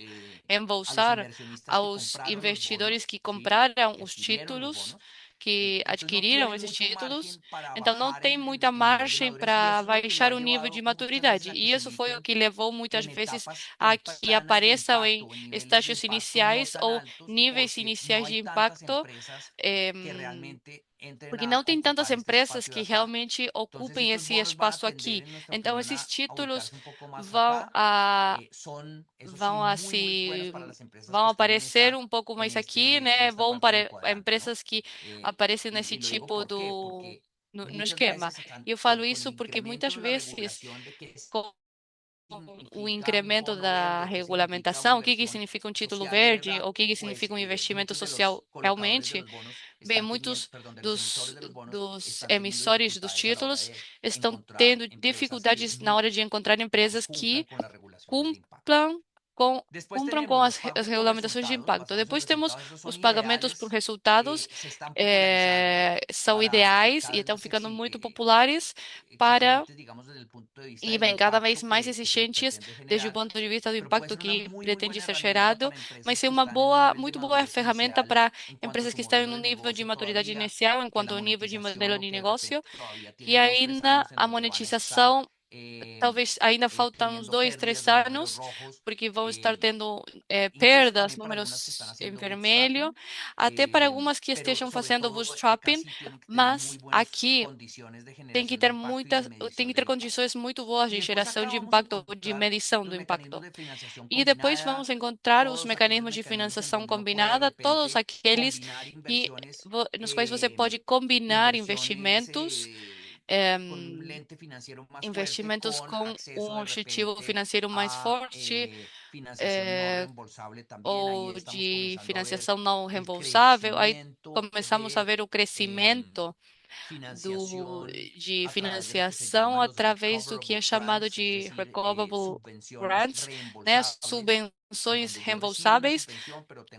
embolsar aos investidores que compraram os títulos, que adquiriram esses títulos. Então, não tem muita margem para baixar o nível de maturidade. E isso foi o que levou muitas vezes a que apareçam em estágios iniciais ou níveis iniciais de impacto. Porque não tem tantas empresas que realmente ocupem esse espaço aqui. Então, esses títulos vão a vão a se vão aparecer um pouco mais aqui, né? Vão para empresas que aparecem nesse tipo no esquema. E eu falo isso porque muitas vezes com o incremento da regulamentação, o que que significa um título verde, ou o que que significa um investimento social realmente, bem, muitos dos emissores dos títulos estão tendo dificuldades na hora de encontrar empresas que cumpram cumpram com as regulamentações de impacto. Depois temos os pagamentos por resultados, são ideais e estão ficando muito populares para e bem, cada vez mais exigentes desde o ponto de vista do impacto que pretende ser gerado, mas é uma muito boa ferramenta para empresas que estão em um nível de maturidade inicial, enquanto ao nível de modelo de negócio, que ainda a monetização talvez ainda faltam uns 2, 3 anos, porque vão estar tendo perdas, números em vermelho, até para algumas que estejam fazendo bootstrapping, mas aqui tem que ter condições muito boas de geração de impacto, de medição do impacto. E depois vamos encontrar os mecanismos de financiação combinada, todos aqueles nos quais você pode combinar investimentos, investimentos com um objetivo financeiro mais forte, eh, ou de financiação não reembolsável. Aí começamos a ver o crescimento de financiação através do que é chamado de recoverable grants, né? Subvenções reembolsáveis,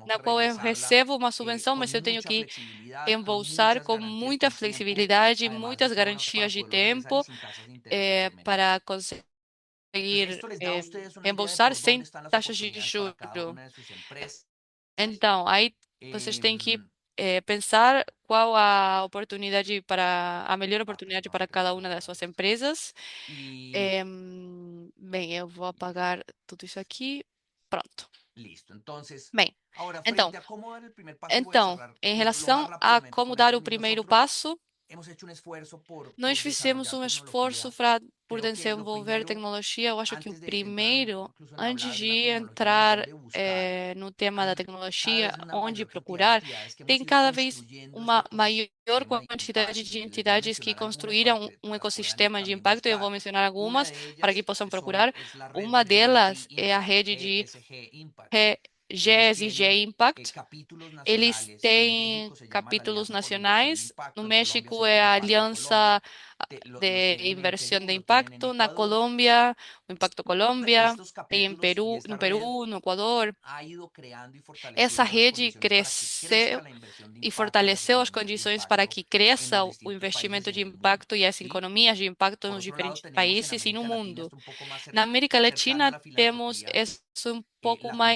na qual eu recebo uma subvenção, mas eu tenho que reembolsar com muita flexibilidade, muitas garantias de tempo, para conseguir reembolsar sem taxas de juros. Então, aí vocês têm que pensar qual a melhor oportunidade para cada uma das suas empresas. Bem, eu vou apagar tudo isso aqui. Pronto. Bem, então, em relação a como dar o primeiro passo, nós fizemos um esforço por desenvolver tecnologia. Eu acho que o primeiro, antes de entrar no tema da tecnologia, onde procurar, tem cada vez uma maior quantidade de entidades que construíram um ecossistema de impacto. Eu vou mencionar algumas para que possam procurar. Uma delas é a rede de GSG Impact. Eles têm capítulos nacionais. No México é a Aliança de Inversión de Impacto. Na Colômbia, o Impacto Colômbia. Tem no Peru, no Equador. Essa rede cresceu e fortaleceu as condições para que cresça o investimento de impacto e as economias de impacto nos diferentes países e no mundo. Na América Latina temos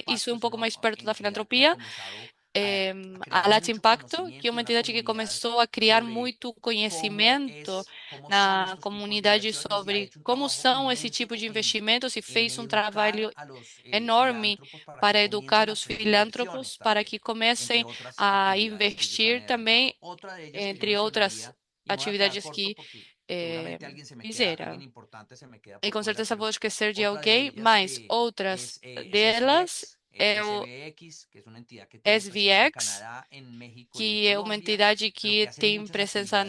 isso um pouco mais perto da filantropia, a Latin Impacto, que é uma entidade que começou a criar muito conhecimento na comunidade sobre como são esse tipo de investimentos e fez um trabalho enorme para educar os filântropos para que comecem a investir também, entre outras atividades que fizeram. E com certeza vou esquecer de alguém, mas outras delas é o SVX, que é uma entidade que tem presença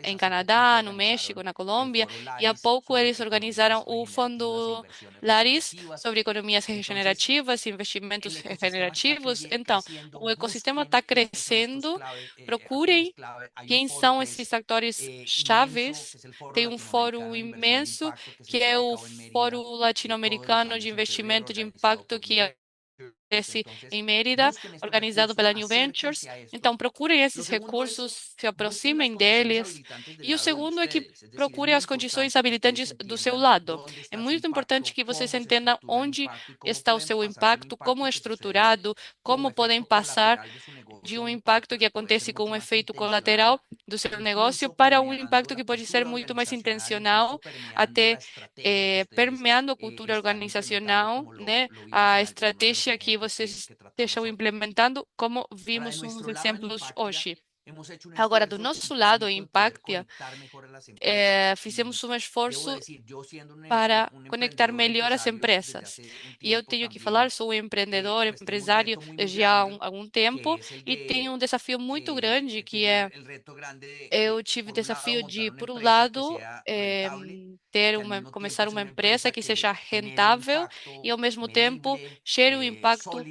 em Canadá, no México, na Colômbia, e há pouco eles organizaram o Fundo Laris sobre economias regenerativas e investimentos regenerativos. Então, o ecossistema está crescendo. Procurem quem são esses atores chaves. Tem um fórum imenso, que é o Fórum Latino-Americano de Investimento de Impacto, que acontece em Mérida, organizado pela New Ventures. Então, procurem esses recursos, se aproximem deles. E o segundo é que procurem as condições habilitantes do seu lado. É muito importante que vocês entendam onde está o seu impacto, como é estruturado, como podem passar de um impacto que acontece com um efeito colateral do seu negócio para um impacto que pode ser muito mais intencional, até permeando a cultura organizacional, né? A estratégia que vocês estejam implementando, como vimos uns exemplos hoje. Agora, do nosso lado, em Impactia, fizemos um esforço para conectar melhor as empresas. E eu tenho que falar, sou um empreendedor, empresário já há algum tempo e tenho um desafio muito grande que é eu tive o desafio de, por um lado, começar uma empresa que seja rentável e, ao mesmo tempo, gere um impacto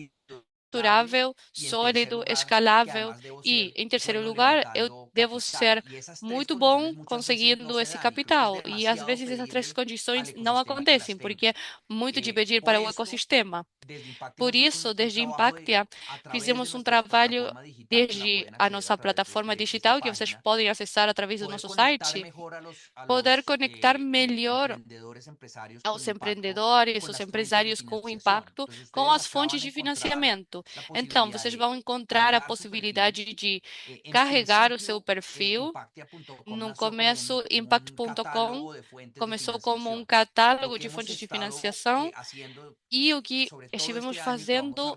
durável, sólido, escalável. E, em terceiro lugar, eu devo ser muito bom conseguindo esse capital. E às vezes essas três condições não acontecem, porque é muito de pedir para o ecossistema. Por isso, desde Impactia, fizemos um trabalho desde a nossa plataforma digital, que vocês podem acessar através do nosso site, poder conectar melhor aos empreendedores, os empresários com impacto, com as fontes de financiamento. Então, vocês vão encontrar a possibilidade de carregar o seu perfil. No começo, Impact.com começou como um catálogo de fontes de financiação e o que estivemos fazendo,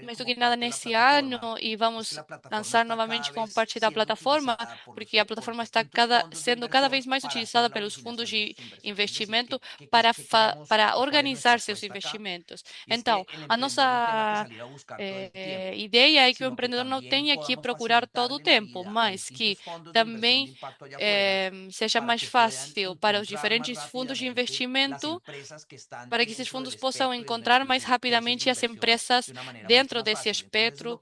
mais do que nada nesse ano, e vamos lançar novamente com parte da plataforma, porque a plataforma está sendo cada vez mais utilizada pelos fundos de investimento para organizar seus investimentos. Então, a nossa ideia é que o empreendedor não tenha que procurar todo o tempo, mas que também seja mais fácil para os diferentes fundos de investimento, para que esses fundos possam encontrar mais rapidamente as empresas dentro desse espectro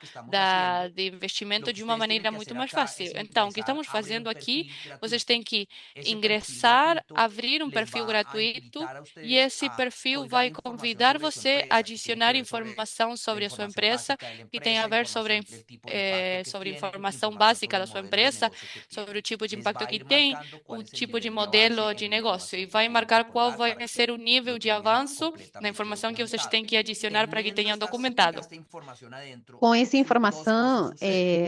de investimento de uma maneira muito mais fácil. Então, o que estamos fazendo aqui, vocês têm que ingressar, abrir um perfil gratuito e esse perfil vai convidar você a adicionar informação sobre a sua empresa, que tem a ver sobre informação básica da sua empresa, sobre o tipo de impacto que tem, o tipo de modelo de negócio, e vai marcar qual vai ser o nível de avanço na informação que vocês têm que adicionar para que tenham documentado. Com essa informação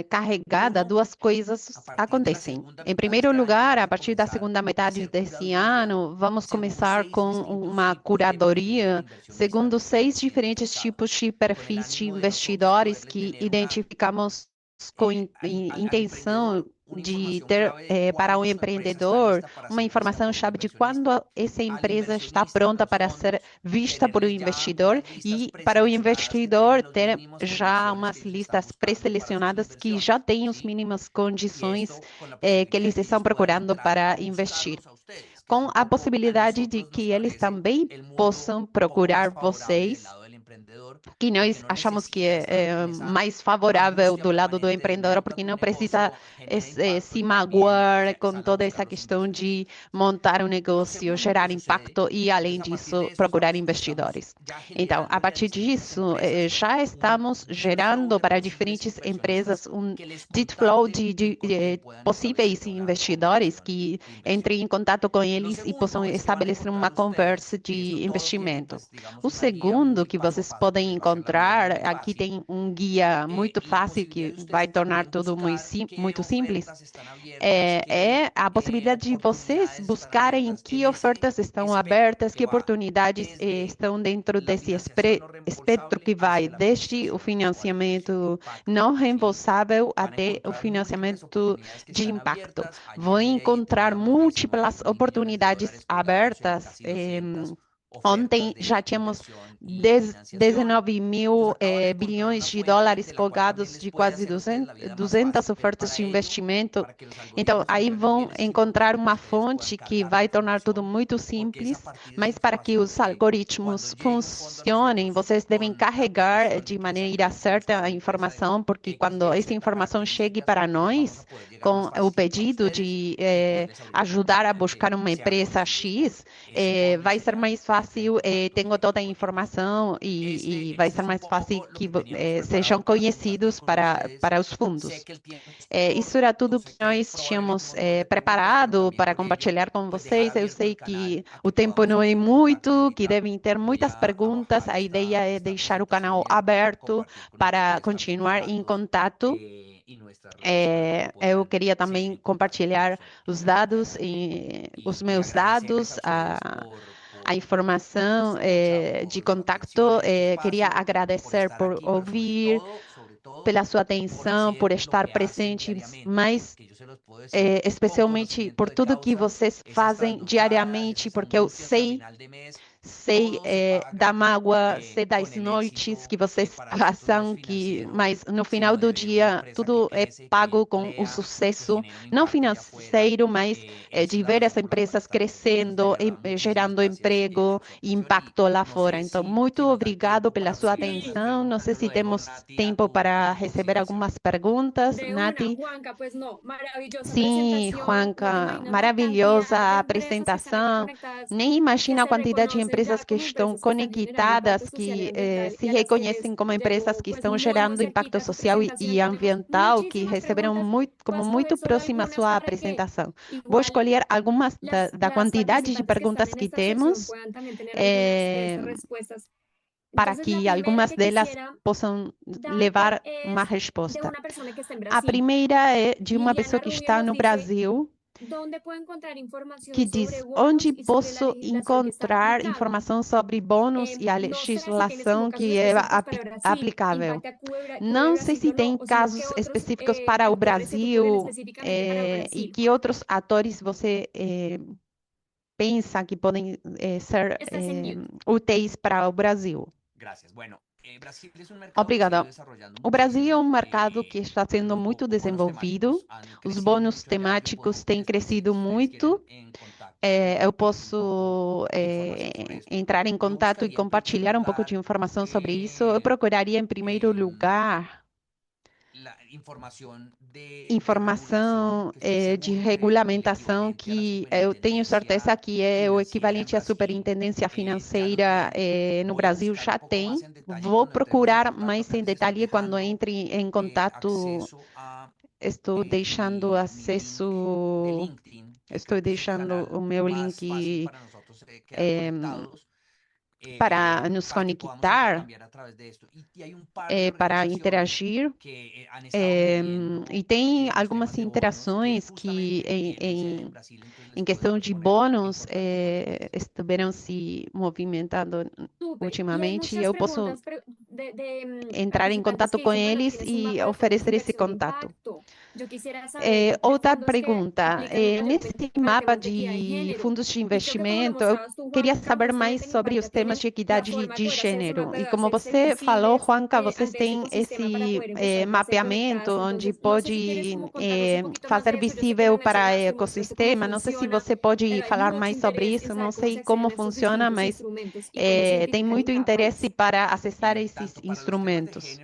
carregada, duas coisas acontecem. Em primeiro lugar, a partir da segunda metade desse ano, vamos começar com uma curadoria segundo 6 diferentes tipos de perfis de investidores que identificamos com intenção de ter para o empreendedor uma informação-chave de quando essa empresa está pronta para ser vista por um investidor e para o investidor ter já umas listas pré-selecionadas que já têm as mínimas condições que eles estão procurando para investir, com a possibilidade de que eles também possam procurar vocês, que nós achamos que é mais favorável do lado do empreendedor, porque não precisa se magoar com toda essa questão de montar um negócio, gerar impacto e, além disso, procurar investidores. Então, a partir disso, já estamos gerando para diferentes empresas um deal flow de possíveis investidores que entrem em contato com eles e possam estabelecer uma conversa de investimento. O segundo que vocês podem encontrar, aqui tem um guia muito fácil que vai tornar tudo muito simples, é a possibilidade de vocês buscarem que ofertas estão abertas, que oportunidades estão dentro desse espectro que vai desde o financiamento não reembolsável até o financiamento de impacto. Vão encontrar múltiplas oportunidades abertas. Ontem já tínhamos 19 mil bilhões de dólares colgados de quase 200 ofertas de investimento. Então, aí vão encontrar uma fonte que vai tornar tudo muito simples, mas para que os algoritmos funcionem, vocês devem carregar de maneira certa a informação, porque quando essa informação chegue para nós, com o pedido de ajudar a buscar uma empresa X, vai ser mais fácil, tenho toda a informação e vai ser mais fácil que sejam conhecidos para os fundos. Isso era tudo que nós tínhamos preparado para compartilhar com vocês. Eu sei que o tempo não é muito, que devem ter muitas perguntas. A ideia é deixar o canal aberto para continuar em contato. Eu queria também compartilhar os dados, os meus dados, a informação de contato. Queria agradecer por ouvir, pela sua atenção, por estar presente, mas especialmente por tudo que vocês fazem diariamente, porque eu sei sei da mágoa, sei das noites que vocês passam, mas no final do dia tudo é pago com o sucesso, não financeiro, mas de ver as empresas crescendo, gerando emprego e impacto lá fora. Então, muito obrigado pela sua atenção. Não sei se temos tempo para receber algumas perguntas, Nati. Sim, Juanca, maravilhosa a apresentação. Nem imagina a quantidade de empresas que estão conectadas, que se reconhecem como empresas que estão gerando impacto social e ambiental, que receberam como muito próxima a sua apresentação. Vou escolher algumas da quantidade de perguntas que temos, para que algumas delas possam levar uma resposta. A primeira é de uma pessoa que está no Brasil, que diz: onde posso encontrar informação sobre bônus e a legislação que é aplicável? Não sei se tem casos específicos para o Brasil e que outros atores você pensa que podem ser úteis para o Brasil. Obrigada. O Brasil é um mercado que está sendo muito desenvolvido. Os bônus temáticos têm crescido muito. Eu posso entrar em contato e compartilhar um pouco de informação sobre isso. Eu procuraria, em primeiro lugar, informação de regulamentação que eu tenho certeza que é o equivalente à superintendência financeira no Brasil já tem. Vou procurar mais em detalhe quando entre em contato. Estou deixando acesso, estou deixando o meu link para nos conectar, para interagir. E tem algumas interações que, em questão de bônus, estiveram se movimentando ultimamente. Eu posso entrar em contato com eles e oferecer esse contato. Outra pergunta, nesse mapa de fundos de investimento, eu queria saber mais sobre os temas de equidade de gênero. E como você falou, Juanca, vocês têm esse mapeamento onde pode fazer visível para o ecossistema. Não sei se você pode falar mais sobre isso, não sei como funciona, mas tem muito interesse para acessar esses instrumentos.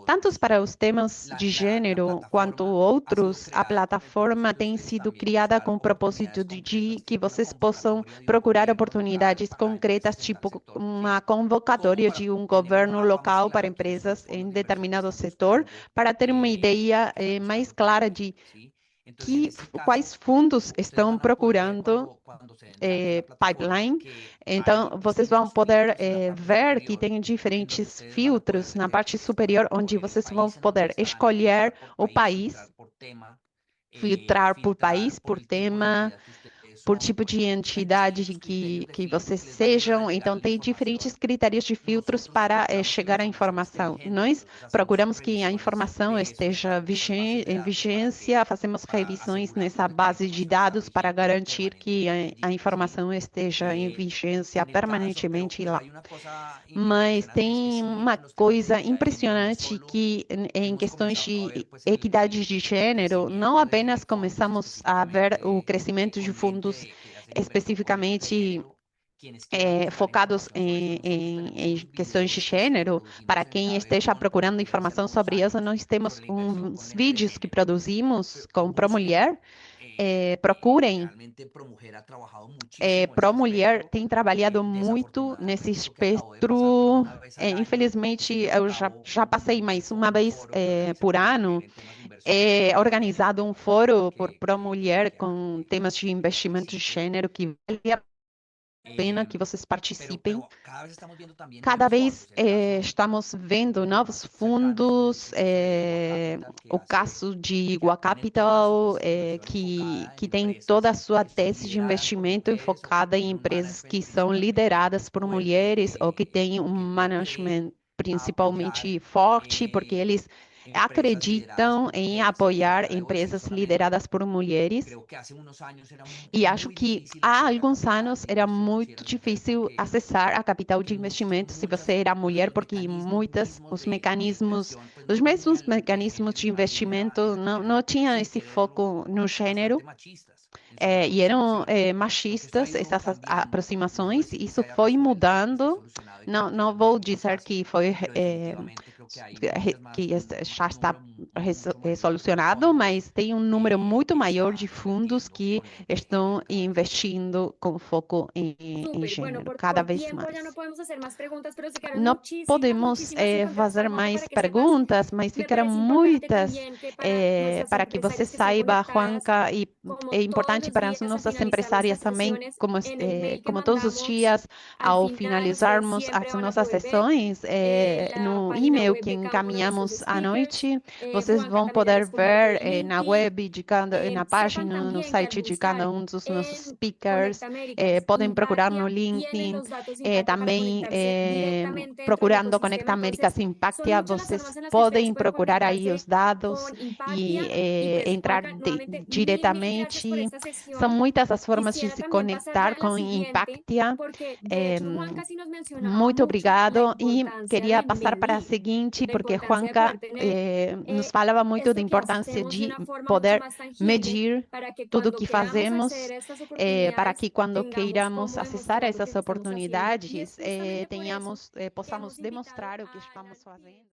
Tanto para os temas de gênero quanto outros, a plataforma tem sido criada com o propósito de que vocês possam procurar oportunidades concretas, tipo uma convocatória de um governo local para empresas em determinado setor, para ter uma ideia mais clara de quais fundos estão procurando pipeline. Então, vocês vão poder ver que tem diferentes filtros na parte superior, onde vocês vão poder escolher o país, filtrar por país, por tema, por tipo de entidade que vocês sejam. Então, tem diferentes critérios de filtros para chegar à informação. Nós procuramos que a informação esteja em vigência, fazemos revisões nessa base de dados para garantir que a informação esteja em vigência permanentemente lá. Mas tem uma coisa impressionante que, em questões de equidade de gênero, não apenas começamos a ver o crescimento de fundos especificamente focados em questões de gênero. Para quem esteja procurando informação sobre isso, nós temos uns vídeos que produzimos com ProMulher. Procurem. ProMulher tem trabalhado muito nesse espectro. Infelizmente, eu já passei mais uma vez por ano. É organizado um fórum por ProMulher com temas de investimento de gênero que vale a pena que vocês participem. Cada vez estamos vendo novos fundos, o caso de Igua Capital, que tem toda a sua tese de investimento enfocada em empresas que são lideradas por mulheres ou que têm um management principalmente forte, porque eles acreditam em apoiar empresas lideradas por mulheres. E acho que há alguns anos era muito difícil acessar a capital de investimento se você era mulher, porque os mesmos mecanismos de investimento não tinham esse foco no gênero. E eram machistas essas aproximações. Isso foi mudando. Não vou dizer que foi que já está solucionado, mas tem um número muito maior de fundos que estão investindo com foco em gênero, cada vez mais. Não podemos fazer mais perguntas, mas ficaram muitas para que você saiba, Juanca, e é importante para as nossas empresárias também, como todos os dias, ao finalizarmos as nossas sessões, no e-mail que encaminhamos à noite, vocês vão poder ver na web, na página, no site de cada um dos nossos speakers, podem procurar no LinkedIn, também procurando Conecta Américas Impactia, vocês podem procurar aí os dados e entrar diretamente. São muitas as formas de se conectar com Impactia. Muito obrigado. E queria passar para a seguinte, porque Juanca nos falava muito da importância de poder medir tudo o que fazemos, para que quando queiramos acessar essas oportunidades, possamos demonstrar o que estamos fazendo.